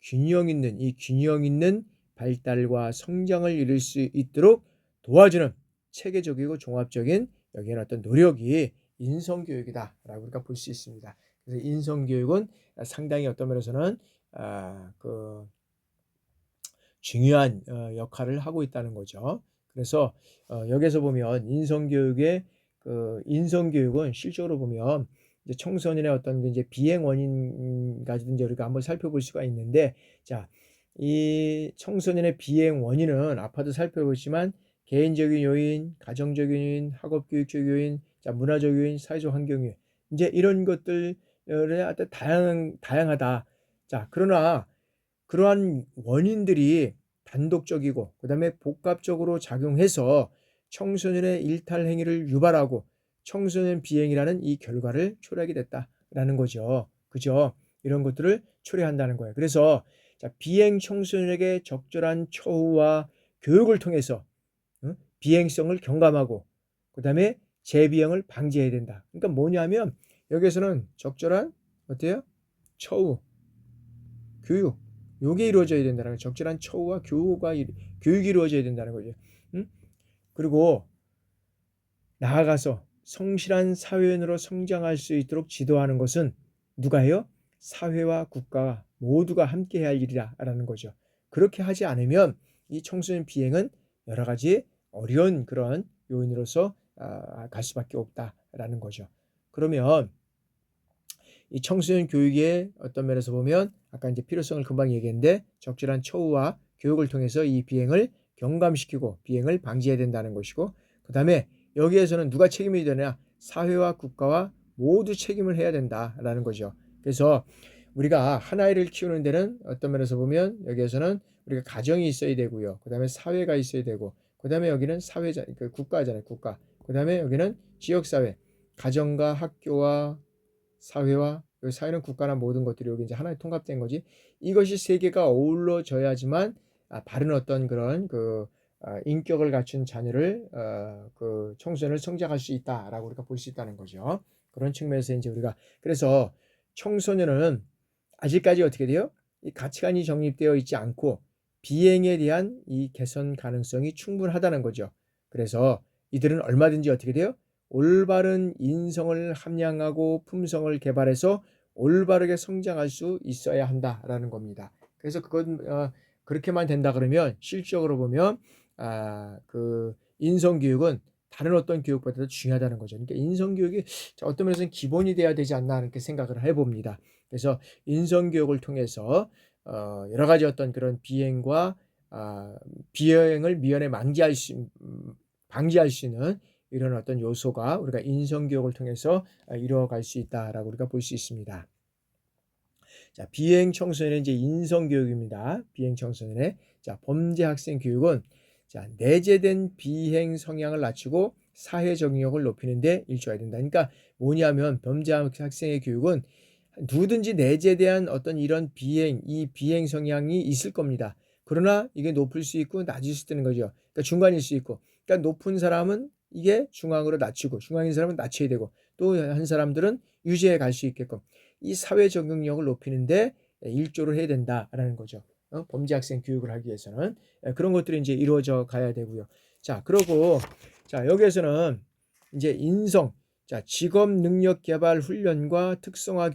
균형 있는 발달과 성장을 이룰 수 있도록 도와주는 체계적이고 종합적인 여기에는 어떤 노력이 인성교육이다라고 우리가 볼 수 있습니다. 그래서 인성교육은 상당히 어떤 면에서는 중요한 역할을 하고 있다는 거죠. 그래서 여기서 보면 인성교육은 실제로 보면 이제 청소년의 어떤 이제 비행 원인까지도 이제 우리가 한번 살펴볼 수가 있는데, 자, 이 청소년의 비행 원인은 아파도 살펴보지만 개인적인 요인, 가정적인 요인, 학업교육적 요인, 자, 문화적 요인, 사회적 환경 요인, 이제 이런 것들에 어떤 다양하다. 자, 그러나 그러한 원인들이 단독적이고 그다음에 복합적으로 작용해서 청소년의 일탈 행위를 유발하고 청소년 비행이라는 이 결과를 초래하게 됐다라는 거죠. 그죠? 이런 것들을 초래한다는 거예요. 그래서 자, 비행 청소년에게 적절한 처우와 교육을 통해서 비행성을 경감하고 그다음에 재비행을 방지해야 된다. 그러니까 뭐냐면 여기에서는 적절한 어때요? 처우, 교육 요게 이루어져야 된다는 거예요. 적절한 처우와 교육이 이루어져야 된다는 거죠. 응? 그리고 나아가서 성실한 사회인으로 성장할 수 있도록 지도하는 것은 누가 해요? 사회와 국가가 모두가 함께 해야 할 일이라는 거죠. 그렇게 하지 않으면 이 청소년 비행은 여러 가지 어려운 그런 요인으로서 갈 수밖에 없다라는 거죠. 그러면 이 청소년 교육의 어떤 면에서 보면 아까 이제 필요성을 금방 얘기했는데 적절한 처우와 교육을 통해서 이 비행을 경감시키고 비행을 방지해야 된다는 것이고, 그 다음에 여기에서는 누가 책임이 되냐? 사회와 국가와 모두 책임을 해야 된다라는 거죠. 그래서 우리가 한 아이를 키우는 데는 어떤 면에서 보면 여기에서는 우리가 가정이 있어야 되고요. 그 다음에 사회가 있어야 되고, 그 다음에 여기는 국가잖아요. 국가. 그 다음에 여기는 지역사회, 가정과 학교와 사회와 사회는 국가나 모든 것들이 여기 이제 하나에 통합된 거지. 이것이 세 개가 어우러져야지만 바른 어떤 그런 인격을 갖춘 자녀를 청소년을 성장할 수 있다라고 우리가 볼 수 있다는 거죠. 그런 측면에서 이제 우리가 그래서 청소년은 아직까지 어떻게 돼요? 이 가치관이 정립되어 있지 않고 비행에 대한 이 개선 가능성이 충분하다는 거죠. 그래서 이들은 얼마든지 어떻게 돼요? 올바른 인성을 함양하고 품성을 개발해서 올바르게 성장할 수 있어야 한다라는 겁니다. 그래서 그건 그렇게만 된다 그러면 실질적으로 보면 인성교육은 다른 어떤 교육보다도 중요하다는 거죠. 그러니까 인성교육이 어떤 면에서는 기본이 돼야 되지 않나 이렇게 생각을 해봅니다. 그래서 인성교육을 통해서 여러 가지 어떤 그런 비행과 비여행을 미연에 방지할 수 있는 이런 어떤 요소가 우리가 인성교육을 통해서 이루어갈 수 있다라고 우리가 볼 수 있습니다. 자, 비행 청소년의 이제 인성교육입니다. 비행 청소년의 범죄 학생 교육은 내재된 비행 성향을 낮추고 사회 적응력을 높이는 데 일조해야 된다. 그러니까 뭐냐면 범죄 학생의 교육은 누구든지 내재된 어떤 이런 이 비행 성향이 있을 겁니다. 그러나 이게 높을 수 있고 낮을 수 있다는 거죠. 그러니까 중간일 수 있고. 그러니까 높은 사람은 이게 중앙으로 낮추고 중앙인 사람은 낮춰야 되고 또 한 사람들은 유지해 갈 수 있게끔 이 사회 적응력을 높이는데 일조를 해야 된다라는 거죠. 범죄 학생 교육을 하기 위해서는 그런 것들이 이제 이루어져 가야 되고요. 자, 그러고 여기에서는 이제 직업 능력 개발 훈련과 특성화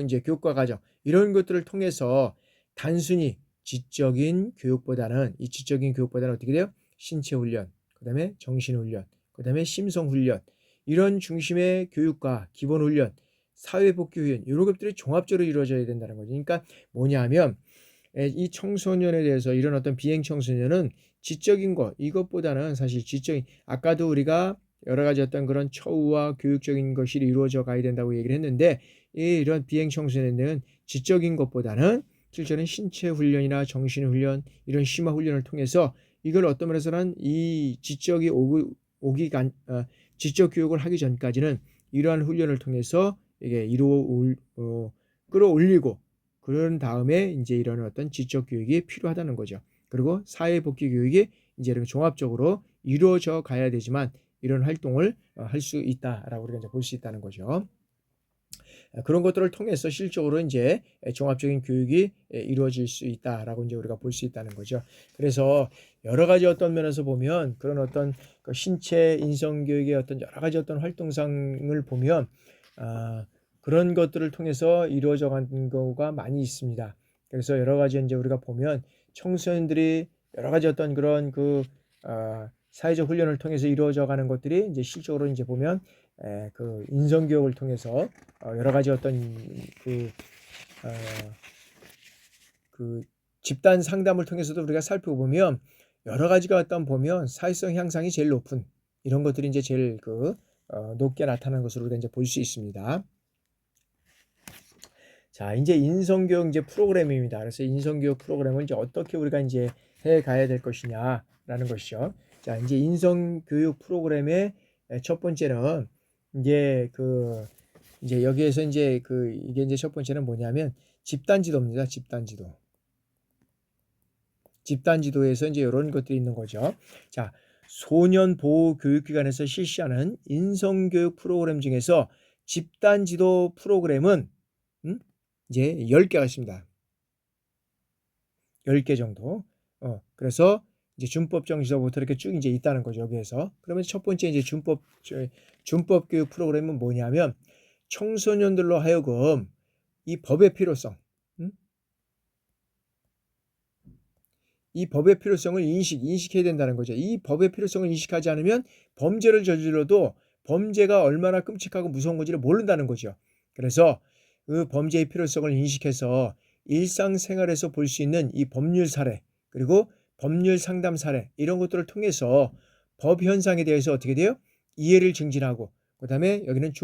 이제 교육과 과정 이런 것들을 통해서 단순히 지적인 교육보다는 어떻게 돼요? 신체 훈련, 그다음에 정신 훈련, 그다음에 심성 훈련 이런 중심의 교육과 기본 훈련, 사회복귀 훈련 이런 것들이 종합적으로 이루어져야 된다는 거죠. 그러니까 뭐냐면 이 청소년에 대해서 이런 어떤 비행 청소년은 지적인 이것보다는 사실 아까도 우리가 여러 가지 어떤 그런 처우와 교육적인 것이 이루어져 가야 된다고 얘기를 했는데 이런 비행 청소년은 지적인 것보다는 실제는 신체 훈련이나 정신 훈련 이런 심화 훈련을 통해서 이걸 어떤 면에서는 이 지적 교육을 하기 전까지는 이러한 훈련을 통해서 이게 끌어올리고 그런 다음에 이제 이런 어떤 지적 교육이 필요하다는 거죠. 그리고 사회복귀 교육이 이제 이렇게 종합적으로 이루어져 가야 되지만 이런 활동을 할 수 있다라고 우리가 이제 볼 수 있다는 거죠. 그런 것들을 통해서 실적으로 이제 종합적인 교육이 이루어질 수 있다라고 이제 우리가 볼 수 있다는 거죠. 그래서 여러 가지 어떤 면에서 보면 그런 어떤 신체 인성 교육의 어떤 여러 가지 어떤 활동상을 보면 그런 것들을 통해서 이루어져 가는 경우가 많이 있습니다. 그래서 여러 가지 이제 우리가 보면 청소년들이 여러 가지 어떤 그런 사회적 훈련을 통해서 이루어져 가는 것들이 이제 실적으로 이제 보면 그 인성 교육을 통해서 여러 가지 어떤 그 집단 상담을 통해서도 우리가 살펴보면 여러 가지가 보면 사회성 향상이 제일 높은 이런 것들이 이제 제일 높게 나타나는 것으로 우리가 이제 볼 수 있습니다. 자, 이제 인성교육 이제 프로그램입니다. 그래서 인성교육 프로그램을 이제 어떻게 우리가 이제 해 가야 될 것이냐라는 것이죠. 자, 이제 인성교육 프로그램의 첫 번째는 이제 여기에서 이제 이게 이제 첫 번째는 뭐냐면 집단지도입니다. 집단지도에서 이제 이런 것들이 있는 거죠. 자, 소년보호교육기관에서 실시하는 인성교육 프로그램 중에서 집단지도 프로그램은 이제 10개가 있습니다. 10개 정도. 그래서 이제 준법정지서부터 이렇게 쭉 이제 있다는 거죠. 여기에서. 그러면 첫 번째 이제 준법 교육 프로그램은 뭐냐면 청소년들로 하여금 이 법의 필요성, 이 법의 필요성을 인식해야 된다는 거죠. 이 법의 필요성을 인식하지 않으면 범죄를 저질러도 범죄가 얼마나 끔찍하고 무서운 건지를 모른다는 거죠. 그래서 그 범죄의 필요성을 인식해서 일상생활에서 볼 수 있는 이 법률 사례 그리고 법률 상담 사례 이런 것들을 통해서 법 현상에 대해서 어떻게 돼요? 이해를 증진하고 그 다음에 여기는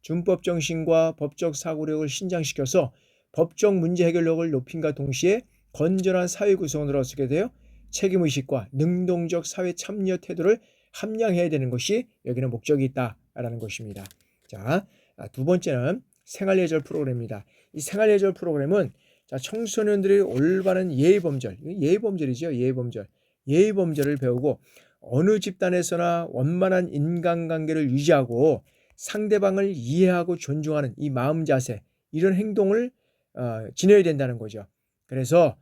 준법정신과 법적 사고력을 신장시켜서 법적 문제 해결력을 높임과 동시에 건전한 사회 구성원으로 어떻게 돼요? 책임의식과 능동적 사회 참여 태도를 함양해야 되는 것이 여기는 목적이 있다라는 것입니다. 자, 두 번째는 생활예절 프로그램입니다. 이 생활예절 프로그램은 청소년들이 올바른 예의범절이죠. 예의범절을 배우고 어느 집단에서나 원만한 인간관계를 유지하고 상대방을 이해하고 존중하는 이 마음 자세 이런 행동을 지녀야 된다는 거죠. 그래서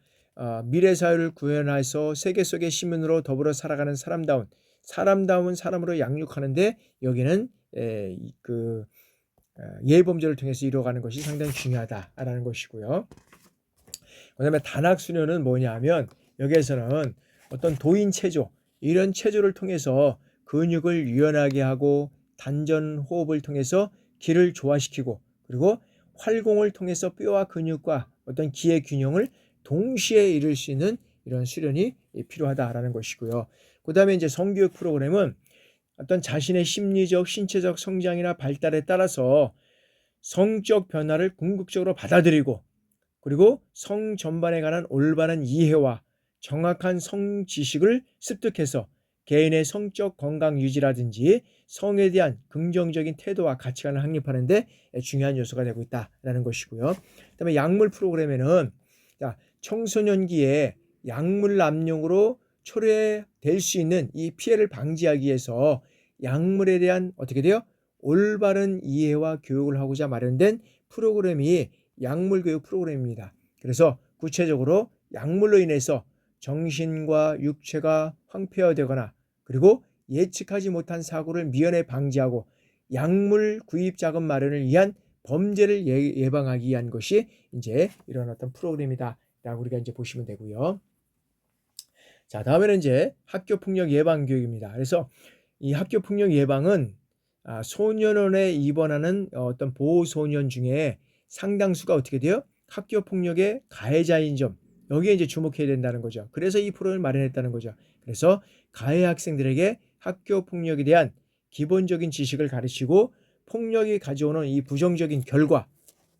미래 사회를 구현해서 세계 속의 시민으로 더불어 살아가는 사람다운 사람으로 양육하는데 여기는 예의범절을 통해서 이루어가는 것이 상당히 중요하다라는 것이고요. 그 다음에 단학수련은 뭐냐면 여기에서는 어떤 도인체조 이런 체조를 통해서 근육을 유연하게 하고 단전호흡을 통해서 기를 조화시키고 그리고 활공을 통해서 뼈와 근육과 어떤 기회 균형을 동시에 이룰 수 있는 이런 수련이 필요하다라는 것이고요. 그 다음에 이제 성교육 프로그램은 어떤 자신의 심리적, 신체적 성장이나 발달에 따라서 성적 변화를 궁극적으로 받아들이고, 그리고 성 전반에 관한 올바른 이해와 정확한 성 지식을 습득해서 개인의 성적 건강 유지라든지 성에 대한 긍정적인 태도와 가치관을 확립하는 데 중요한 요소가 되고 있다라는 것이고요. 그다음에 약물 프로그램에는 청소년기에 약물 남용으로 초래될 수 있는 이 피해를 방지하기 위해서 약물에 대한 어떻게 돼요? 올바른 이해와 교육을 하고자 마련된 프로그램이 약물 교육 프로그램입니다. 그래서 구체적으로 약물로 인해서 정신과 육체가 황폐화되거나, 그리고 예측하지 못한 사고를 미연에 방지하고 약물 구입 자금 마련을 위한 범죄를 예방하기 위한 것이 이제 이런 어떤 프로그램이다라고 우리가 이제 보시면 되고요. 자, 다음에는 이제 학교 폭력 예방 교육입니다. 그래서 이 학교 폭력 예방은 소년원에 입원하는 어떤 보호 소년 중에 상당수가 어떻게 돼요? 학교 폭력의 가해자인 점, 여기에 이제 주목해야 된다는 거죠. 그래서 이 프로그램을 마련했다는 거죠. 그래서 가해 학생들에게 학교 폭력에 대한 기본적인 지식을 가르치고, 폭력이 가져오는 이 부정적인 결과,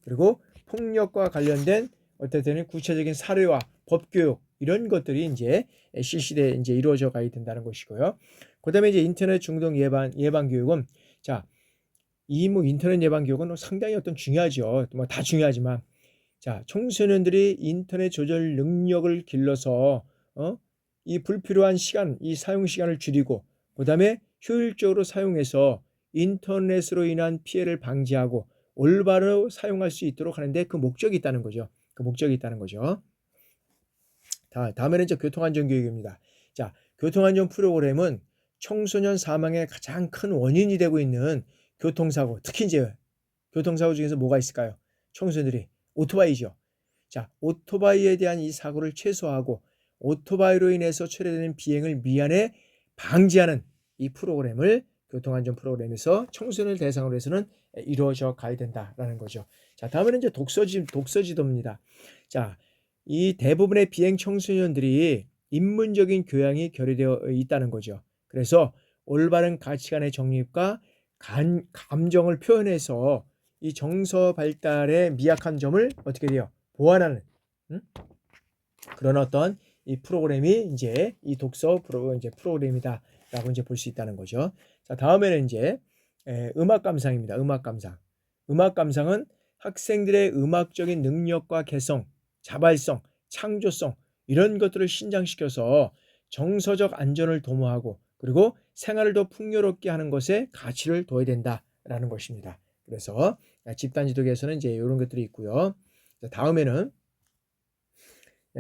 그리고 폭력과 관련된 어떤 구체적인 사례와 법교육, 이런 것들이 이제 실시대에 이제 이루어져 가야 된다는 것이고요. 그다음에 이제 인터넷 중독 예방 교육은, 자, 이 인터넷 예방 교육은 상당히 어떤 중요하죠. 뭐 다 중요하지만, 자, 청소년들이 인터넷 조절 능력을 길러서 이 불필요한 시간, 이 사용 시간을 줄이고, 그다음에 효율적으로 사용해서 인터넷으로 인한 피해를 방지하고 올바로 사용할 수 있도록 하는데 그 목적이 있다는 거죠. 그 목적이 있다는 거죠. 다음에는 이제 교통안전교육입니다. 자, 교통안전 프로그램은 청소년 사망의 가장 큰 원인이 되고 있는 교통사고, 특히 이제 교통사고 중에서 뭐가 있을까요? 청소년들이 오토바이죠. 자, 오토바이에 대한 이 사고를 최소화하고 오토바이로 인해서 초래되는 비행을 미연에 방지하는 이 프로그램을 교통안전 프로그램에서 청소년을 대상으로 해서는 이루어져 가야 된다라는 거죠. 자, 다음에는 이제 독서지도입니다. 자, 이 대부분의 비행 청소년들이 인문적인 교양이 결여되어 있다는 거죠. 그래서 올바른 가치관의 정립과 감정을 표현해서 이 정서 발달의 미약한 점을 어떻게 돼요? 보완하는 그런 어떤 이 프로그램이 이제 이 독서 프로그램이다라고 이제 볼 수 있다는 거죠. 자, 다음에는 이제 음악 감상입니다. 음악 감상. 음악 감상은 학생들의 음악적인 능력과 개성, 자발성, 창조성, 이런 것들을 신장시켜서 정서적 안전을 도모하고, 그리고 생활을 더 풍요롭게 하는 것에 가치를 둬야 된다라는 것입니다. 그래서 집단지도계에서는 이제 이런 것들이 있고요. 자, 다음에는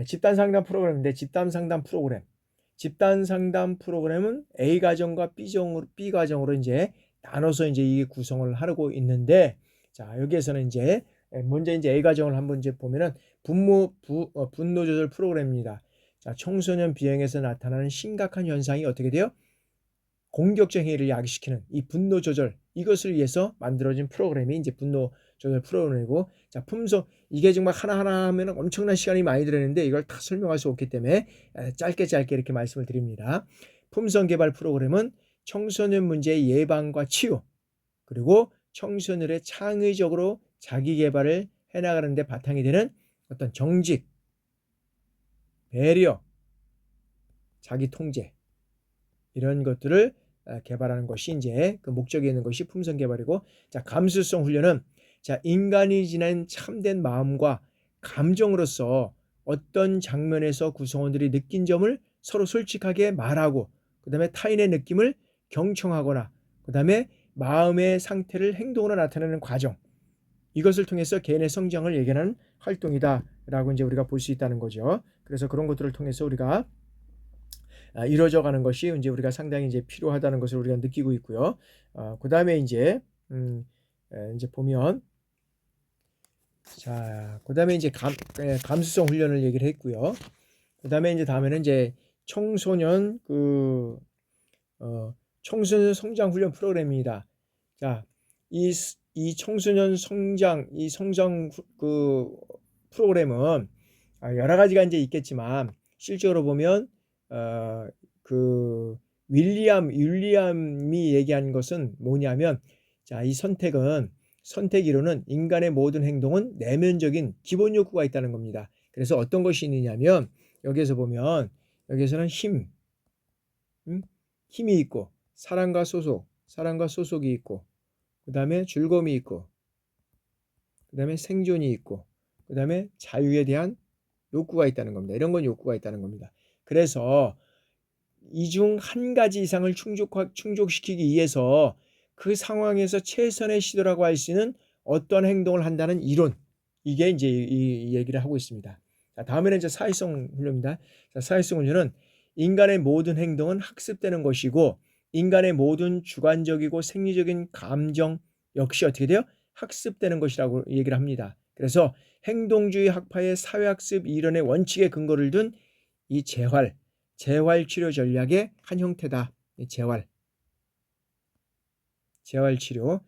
집단 상담 프로그램인데, 집단 상담 프로그램은 A 과정과 B 과정으로 이제 나눠서 이제 이게 구성을 하고 있는데, 자, 여기에서는 이제 먼저 이제 A 과정을 한번 이제 보면은 분노 조절 프로그램입니다. 자, 청소년 비행에서 나타나는 심각한 현상이 어떻게 돼요? 공격적 행위를 야기시키는 이 분노 조절, 이것을 위해서 만들어진 프로그램이 이제 분노 조절 프로그램이고, 자, 이게 정말 하나하나 하면 엄청난 시간이 많이 들었는데 이걸 다 설명할 수 없기 때문에 짧게 이렇게 말씀을 드립니다. 품성 개발 프로그램은 청소년 문제의 예방과 치유, 그리고 청소년의 창의적으로 자기 개발을 해나가는 데 바탕이 되는 어떤 정직, 배려, 자기 통제, 이런 것들을 개발하는 것이 이제 그 목적이 있는 것이 품성 개발이고, 자, 감수성 훈련은, 자, 인간이 지닌 참된 마음과 감정으로서 어떤 장면에서 구성원들이 느낀 점을 서로 솔직하게 말하고, 그 다음에 타인의 느낌을 경청하거나, 그 다음에 마음의 상태를 행동으로 나타내는 과정, 이것을 통해서 개인의 성장을 예견하는 활동이다라고 이제 우리가 볼 수 있다는 거죠. 그래서 그런 것들을 통해서 우리가 이루어져 가는 것이 이제 우리가 상당히 이제 필요하다는 것을 우리가 느끼고 있고요. 그 다음에 이제 이제 보면, 자, 그 다음에 이제 감수성 훈련을 얘기를 했고요. 그 다음에 이제 다음에는 이제 청소년 청소년 성장 훈련 프로그램입니다. 자, 이 청소년 성장 프로그램은 여러 가지가 이제 있겠지만 실제로 보면 그 윌리엄이 얘기한 것은 뭐냐면 자, 이 선택 이론은 인간의 모든 행동은 내면적인 기본 욕구가 있다는 겁니다. 그래서 어떤 것이 있느냐면 여기에서 보면 여기에서는 힘이 있고 사랑과 소속이 있고 그 다음에 즐거움이 있고 그 다음에 생존이 있고 그 다음에 자유에 대한 욕구가 있다는 겁니다. 이런 건 욕구가 있다는 겁니다. 그래서 이 중 한 가지 이상을 충족시키기 위해서 그 상황에서 최선의 시도라고 할 수 있는 어떤 행동을 한다는 이론, 이게 이제 이 얘기를 하고 있습니다. 자, 다음에는 이제 사회성 훈련입니다. 자, 사회성 훈련은 인간의 모든 행동은 학습되는 것이고 인간의 모든 주관적이고 생리적인 감정 역시 어떻게 돼요? 학습되는 것이라고 얘기를 합니다. 그래서 행동주의 학파의 사회학습 이론의 원칙에 근거를 둔 이 재활 치료 전략의 한 형태다. 재활 치료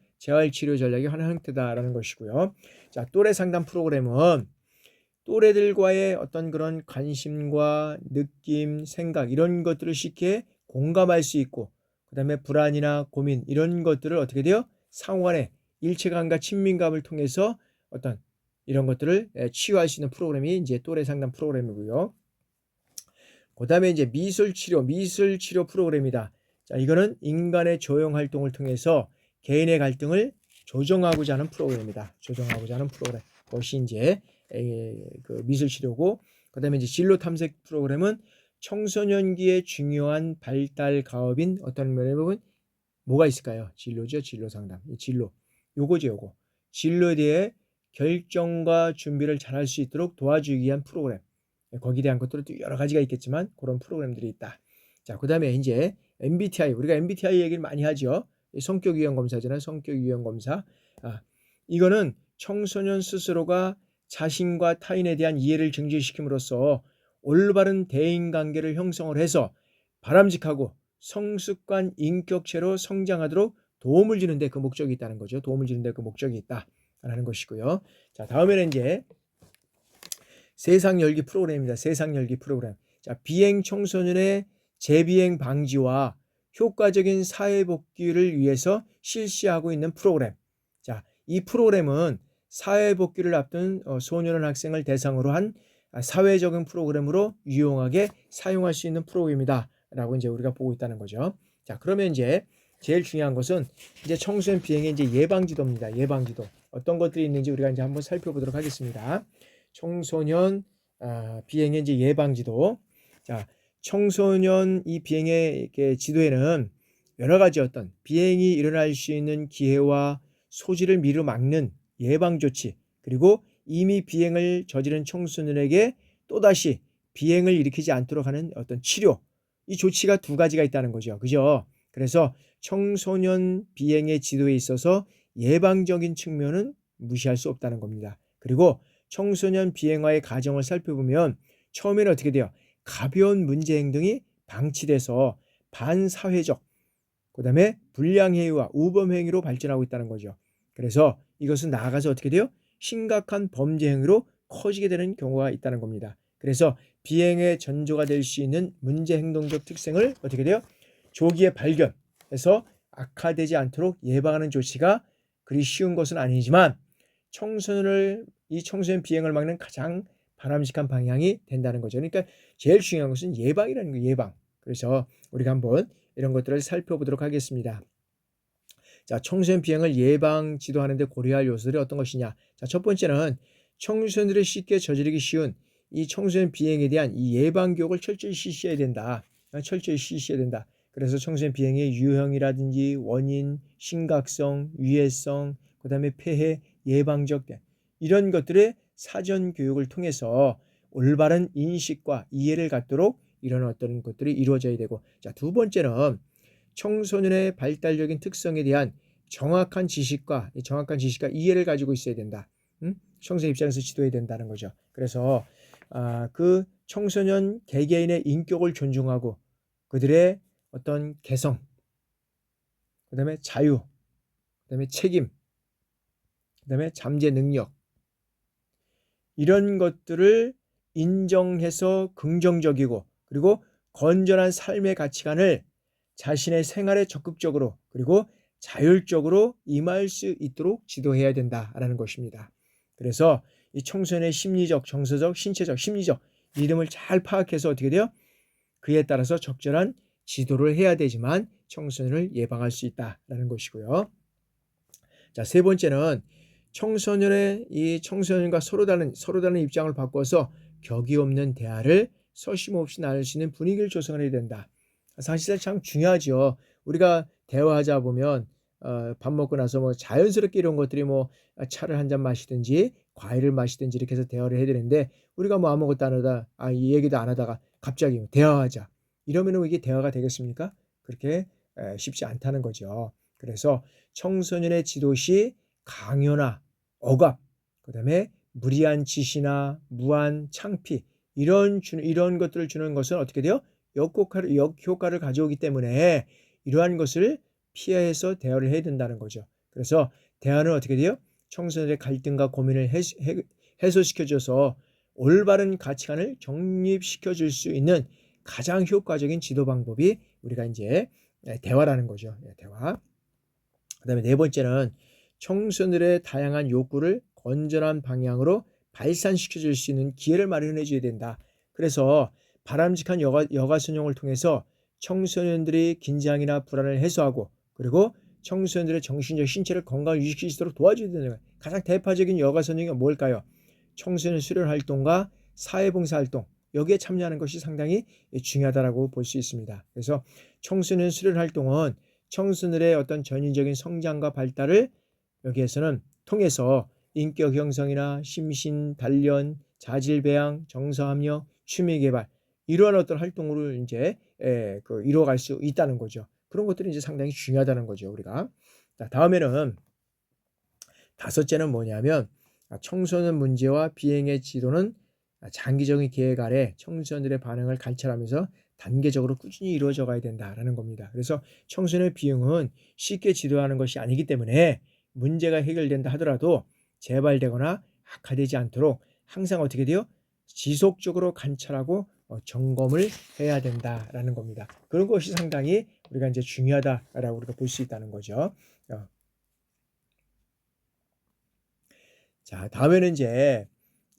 전략의 한 형태다라는 것이고요. 자, 또래 상담 프로그램은 또래들과의 어떤 그런 관심과 느낌, 생각 이런 것들을 쉽게 공감할 수 있고 그다음에 불안이나 고민 이런 것들을 어떻게 돼요? 상호간의 일체감과 친밀감을 통해서 어떤 이런 것들을 치유할 수 있는 프로그램이 이제 또래 상담 프로그램이고요. 그다음에 이제 미술 치료 프로그램이다. 자, 이거는 인간의 조형 활동을 통해서 개인의 갈등을 조정하고자 하는 프로그램입니다. 그것이 이제 그 미술 치료고, 그다음에 이제 진로 탐색 프로그램은 청소년기의 중요한 발달 가업인 어떤 면에 보면 뭐가 있을까요? 진로죠, 진로 상담. 요거. 진로에 대해 결정과 준비를 잘할 수 있도록 도와주기 위한 프로그램. 거기에 대한 것들은 또 여러 가지가 있겠지만 그런 프로그램들이 있다. 자, 그다음에 이제 MBTI, 우리가 MBTI 얘기를 많이 하죠. 성격 유형 검사잖아요. 성격 유형 검사. 이거는 청소년 스스로가 자신과 타인에 대한 이해를 증진시킴으로써 올바른 대인관계를 형성을 해서 바람직하고 성숙한 인격체로 성장하도록 도움을 주는데 그 목적이 있다는 거죠. 도움을 주는데 그 목적이 있다라는 것이고요. 자, 다음에는 이제 세상 열기 프로그램입니다. 세상 열기 프로그램. 자, 비행 청소년의 재비행 방지와 효과적인 사회 복귀를 위해서 실시하고 있는 프로그램. 자, 이 프로그램은 사회 복귀를 앞둔 소년원 학생을 대상으로 한 사회적인 프로그램으로 유용하게 사용할 수 있는 프로그램이다. 라고 이제 우리가 보고 있다는 거죠. 자, 그러면 이제 제일 중요한 것은 이제 청소년 비행의 이제 예방지도입니다. 예방지도. 어떤 것들이 있는지 우리가 이제 한번 살펴보도록 하겠습니다. 청소년 비행의 이제 예방지도. 자, 청소년 이 비행의 지도에는 여러 가지 어떤 비행이 일어날 수 있는 기회와 소지를 미리 막는 예방 조치, 그리고 이미 비행을 저지른 청소년에게 또다시 비행을 일으키지 않도록 하는 어떤 치료, 이 조치가 두 가지가 있다는 거죠. 그죠? 그래서 청소년 비행의 지도에 있어서 예방적인 측면은 무시할 수 없다는 겁니다. 그리고 청소년 비행화의 과정을 살펴보면 처음에는 어떻게 돼요? 가벼운 문제 행동이 방치돼서 반사회적, 그 다음에 불량행위와 우범행위로 발전하고 있다는 거죠. 그래서 이것은 나아가서 어떻게 돼요? 심각한 범죄 행위로 커지게 되는 경우가 있다는 겁니다. 그래서 비행의 전조가 될 수 있는 문제 행동적 특성을 어떻게 돼요? 조기에 발견해서 악화되지 않도록 예방하는 조치가 그리 쉬운 것은 아니지만 이 청소년 비행을 막는 가장 바람직한 방향이 된다는 거죠. 그러니까 제일 중요한 것은 예방이라는 거예요. 예방. 그래서 우리가 한번 이런 것들을 살펴보도록 하겠습니다. 자, 청소년 비행을 예방 지도하는 데 고려할 요소들이 어떤 것이냐. 자, 첫 번째는 청소년들이 쉽게 저지르기 쉬운 이 청소년 비행에 대한 이 예방 교육을 철저히 실시해야 된다. 그래서 청소년 비행의 유형이라든지 원인, 심각성, 위해성, 그 다음에 폐해, 예방적 이런 것들의 사전 교육을 통해서 올바른 인식과 이해를 갖도록 이런 어떤 것들이 이루어져야 되고, 자, 두 번째는 청소년의 발달적인 특성에 대한 정확한 지식과 이해를 가지고 있어야 된다. 청소년 입장에서 지도해야 된다는 거죠. 그래서 그 청소년 개개인의 인격을 존중하고 그들의 어떤 개성, 그 다음에 자유, 그 다음에 책임, 그 다음에 잠재 능력, 이런 것들을 인정해서 긍정적이고 그리고 건전한 삶의 가치관을 자신의 생활에 적극적으로 그리고 자율적으로 임할 수 있도록 지도해야 된다라는 것입니다. 그래서 이 청소년의 심리적, 정서적, 신체적, 심리적 리듬을 잘 파악해서 어떻게 돼요? 그에 따라서 적절한 지도를 해야 되지만 청소년을 예방할 수 있다라는 것이고요. 자, 세 번째는 청소년과 서로 다른 입장을 바꿔서 격이 없는 대화를 서슴없이 나눌 수 있는 분위기를 조성해야 된다. 사실 참 중요하죠. 우리가 대화하자 보면 밥 먹고 나서 뭐 자연스럽게 이런 것들이 뭐 차를 한 잔 마시든지 과일을 마시든지 이렇게 해서 대화를 해야 되는데 우리가 뭐 아무것도 안 하다 이 얘기도 안 하다가 갑자기 뭐 대화하자 이러면은 이게 대화가 되겠습니까? 그렇게 쉽지 않다는 거죠. 그래서 청소년의 지도 시 강요나 억압, 그다음에 무리한 지시나 무한 창피 이런 것들을 주는 것은 어떻게 돼요? 역효과를 가져오기 때문에 이러한 것을 피해서 대화를 해야 된다는 거죠. 그래서 대화는 어떻게 돼요? 청소년의 갈등과 고민을 해소시켜줘서 올바른 가치관을 정립시켜 줄 수 있는 가장 효과적인 지도 방법이 우리가 이제 대화라는 거죠. 대화. 그다음에 네 번째는 청소년들의 다양한 욕구를 건전한 방향으로 발산시켜 줄 수 있는 기회를 마련해 줘야 된다. 그래서 바람직한 여가 선용을 통해서 청소년들이 긴장이나 불안을 해소하고 그리고 청소년들의 정신적 신체를 건강을 유지시킬 수 있도록 도와줘야 되는 거예요. 가장 대표적인 여가 선용이 뭘까요? 청소년 수련 활동과 사회봉사 활동 여기에 참여하는 것이 상당히 중요하다고 볼 수 있습니다. 그래서 청소년 수련 활동은 청소년들의 어떤 전인적인 성장과 발달을 여기에서는 통해서 인격 형성이나 심신 단련, 자질 배양, 정서 함력, 취미 개발 이러한 어떤 활동으로 이제 이루어갈 수 있다는 거죠. 그런 것들이 이제 상당히 중요하다는 거죠, 우리가. 자, 다음에는 다섯째는 뭐냐면 청소년 문제와 비행의 지도는 장기적인 계획 아래 청소년들의 반응을 관찰하면서 단계적으로 꾸준히 이루어져 가야 된다라는 겁니다. 그래서 청소년의 비응은 쉽게 지도하는 것이 아니기 때문에 문제가 해결된다 하더라도 재발되거나 악화되지 않도록 항상 어떻게 돼요? 지속적으로 관찰하고 점검을 해야 된다라는 겁니다. 그런 것이 상당히 우리가 이제 중요하다라고 우리가 볼 수 있다는 거죠. 자, 다음에는 이제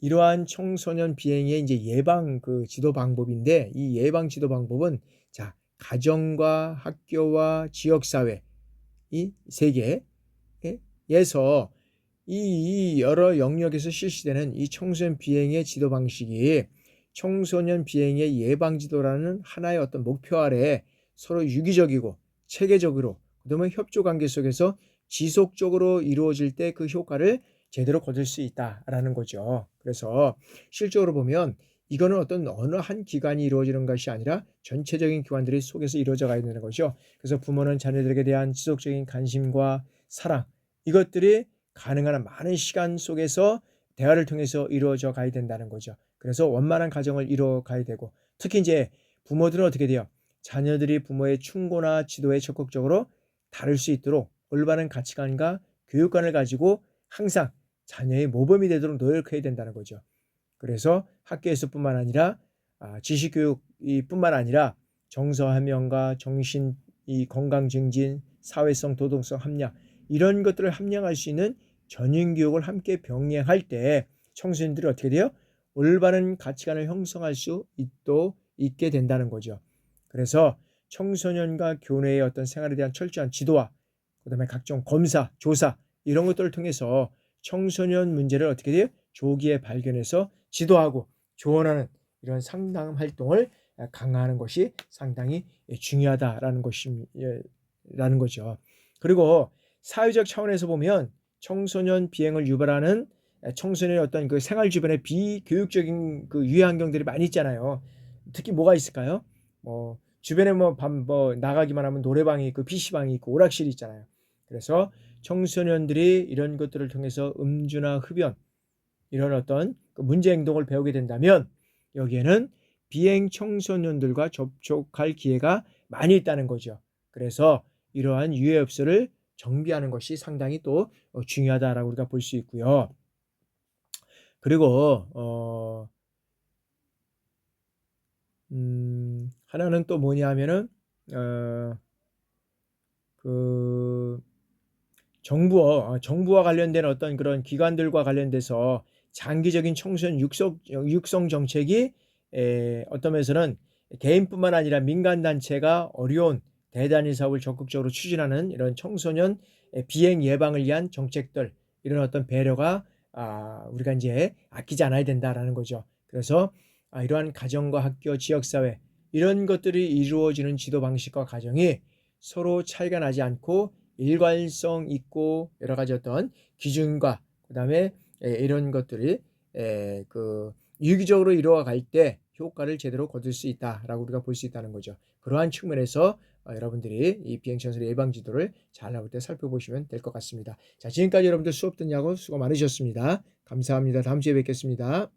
이러한 청소년 비행의 이제 예방 지도 방법인데 이 예방 지도 방법은 자, 가정과 학교와 지역 사회 이 세 개에서 이 여러 영역에서 실시되는 이 청소년 비행의 지도 방식이 청소년 비행의 예방 지도라는 하나의 어떤 목표 아래 서로 유기적이고 체계적으로 그다음에 협조 관계 속에서 지속적으로 이루어질 때 그 효과를 제대로 거둘 수 있다라는 거죠. 그래서 실적으로 보면 이거는 어느 한 기관이 이루어지는 것이 아니라 전체적인 기관들이 속에서 이루어져 가야 되는 거죠. 그래서 부모는 자녀들에게 대한 지속적인 관심과 사랑 이것들이 가능한 한 많은 시간 속에서 대화를 통해서 이루어져 가야 된다는 거죠. 그래서 원만한 가정을 이루어 가야 되고 특히 이제 부모들은 어떻게 돼요? 자녀들이 부모의 충고나 지도에 적극적으로 다룰 수 있도록 올바른 가치관과 교육관을 가지고 항상 자녀의 모범이 되도록 노력해야 된다는 거죠. 그래서 학교에서뿐만 아니라 지식교육뿐만 아니라 정서함양과 정신 건강 증진, 사회성, 도덕성 함량 이런 것들을 함양할 수 있는 전인교육을 함께 병행할 때 청소년들이 어떻게 돼요? 올바른 가치관을 형성할 수 있게 된다는 거죠. 그래서 청소년과 교내의 어떤 생활에 대한 철저한 지도와 그다음에 각종 검사, 조사 이런 것들을 통해서 청소년 문제를 어떻게 돼요? 조기에 발견해서 지도하고 조언하는 이런 상담 활동을 강화하는 것이 상당히 중요하다라는 라는 거죠. 그리고 사회적 차원에서 보면 청소년 비행을 유발하는 청소년의 어떤 그 생활 주변에 비교육적인 유해 환경들이 많이 있잖아요. 특히 뭐가 있을까요? 주변에 나가기만 하면 노래방이 있고 PC방이 있고 오락실이 있잖아요. 그래서 청소년들이 이런 것들을 통해서 음주나 흡연 이런 어떤 문제 행동을 배우게 된다면 여기에는 비행 청소년들과 접촉할 기회가 많이 있다는 거죠. 그래서 이러한 유해 엽서를 정비하는 것이 상당히 또 중요하다라고 우리가 볼 수 있고요. 그리고 하나는 또 뭐냐면은 어, 그 정부와 관련된 어떤 그런 기관들과 관련돼서 장기적인 청소년 육성 정책이 어떤 면에서는 개인뿐만 아니라 민간 단체가 어려운 대단위 사업을 적극적으로 추진하는 이런 청소년 비행 예방을 위한 정책들, 이런 어떤 배려가 우리가 이제 아끼지 않아야 된다라는 거죠. 그래서 이러한 가정과 학교, 지역사회, 이런 것들이 이루어지는 지도 방식과 과정이 서로 차이가 나지 않고 일관성 있고 여러 가지 어떤 기준과 그다음에 이런 것들이 그 유기적으로 이루어갈 때 효과를 제대로 거둘 수 있다라고 우리가 볼 수 있다는 거죠. 그러한 측면에서 여러분들이 이 비행청소년 예방 지도를 잘 나올 때 살펴보시면 될 것 같습니다. 자, 지금까지 여러분들 수업 듣냐고 수고 많으셨습니다. 감사합니다. 다음 주에 뵙겠습니다.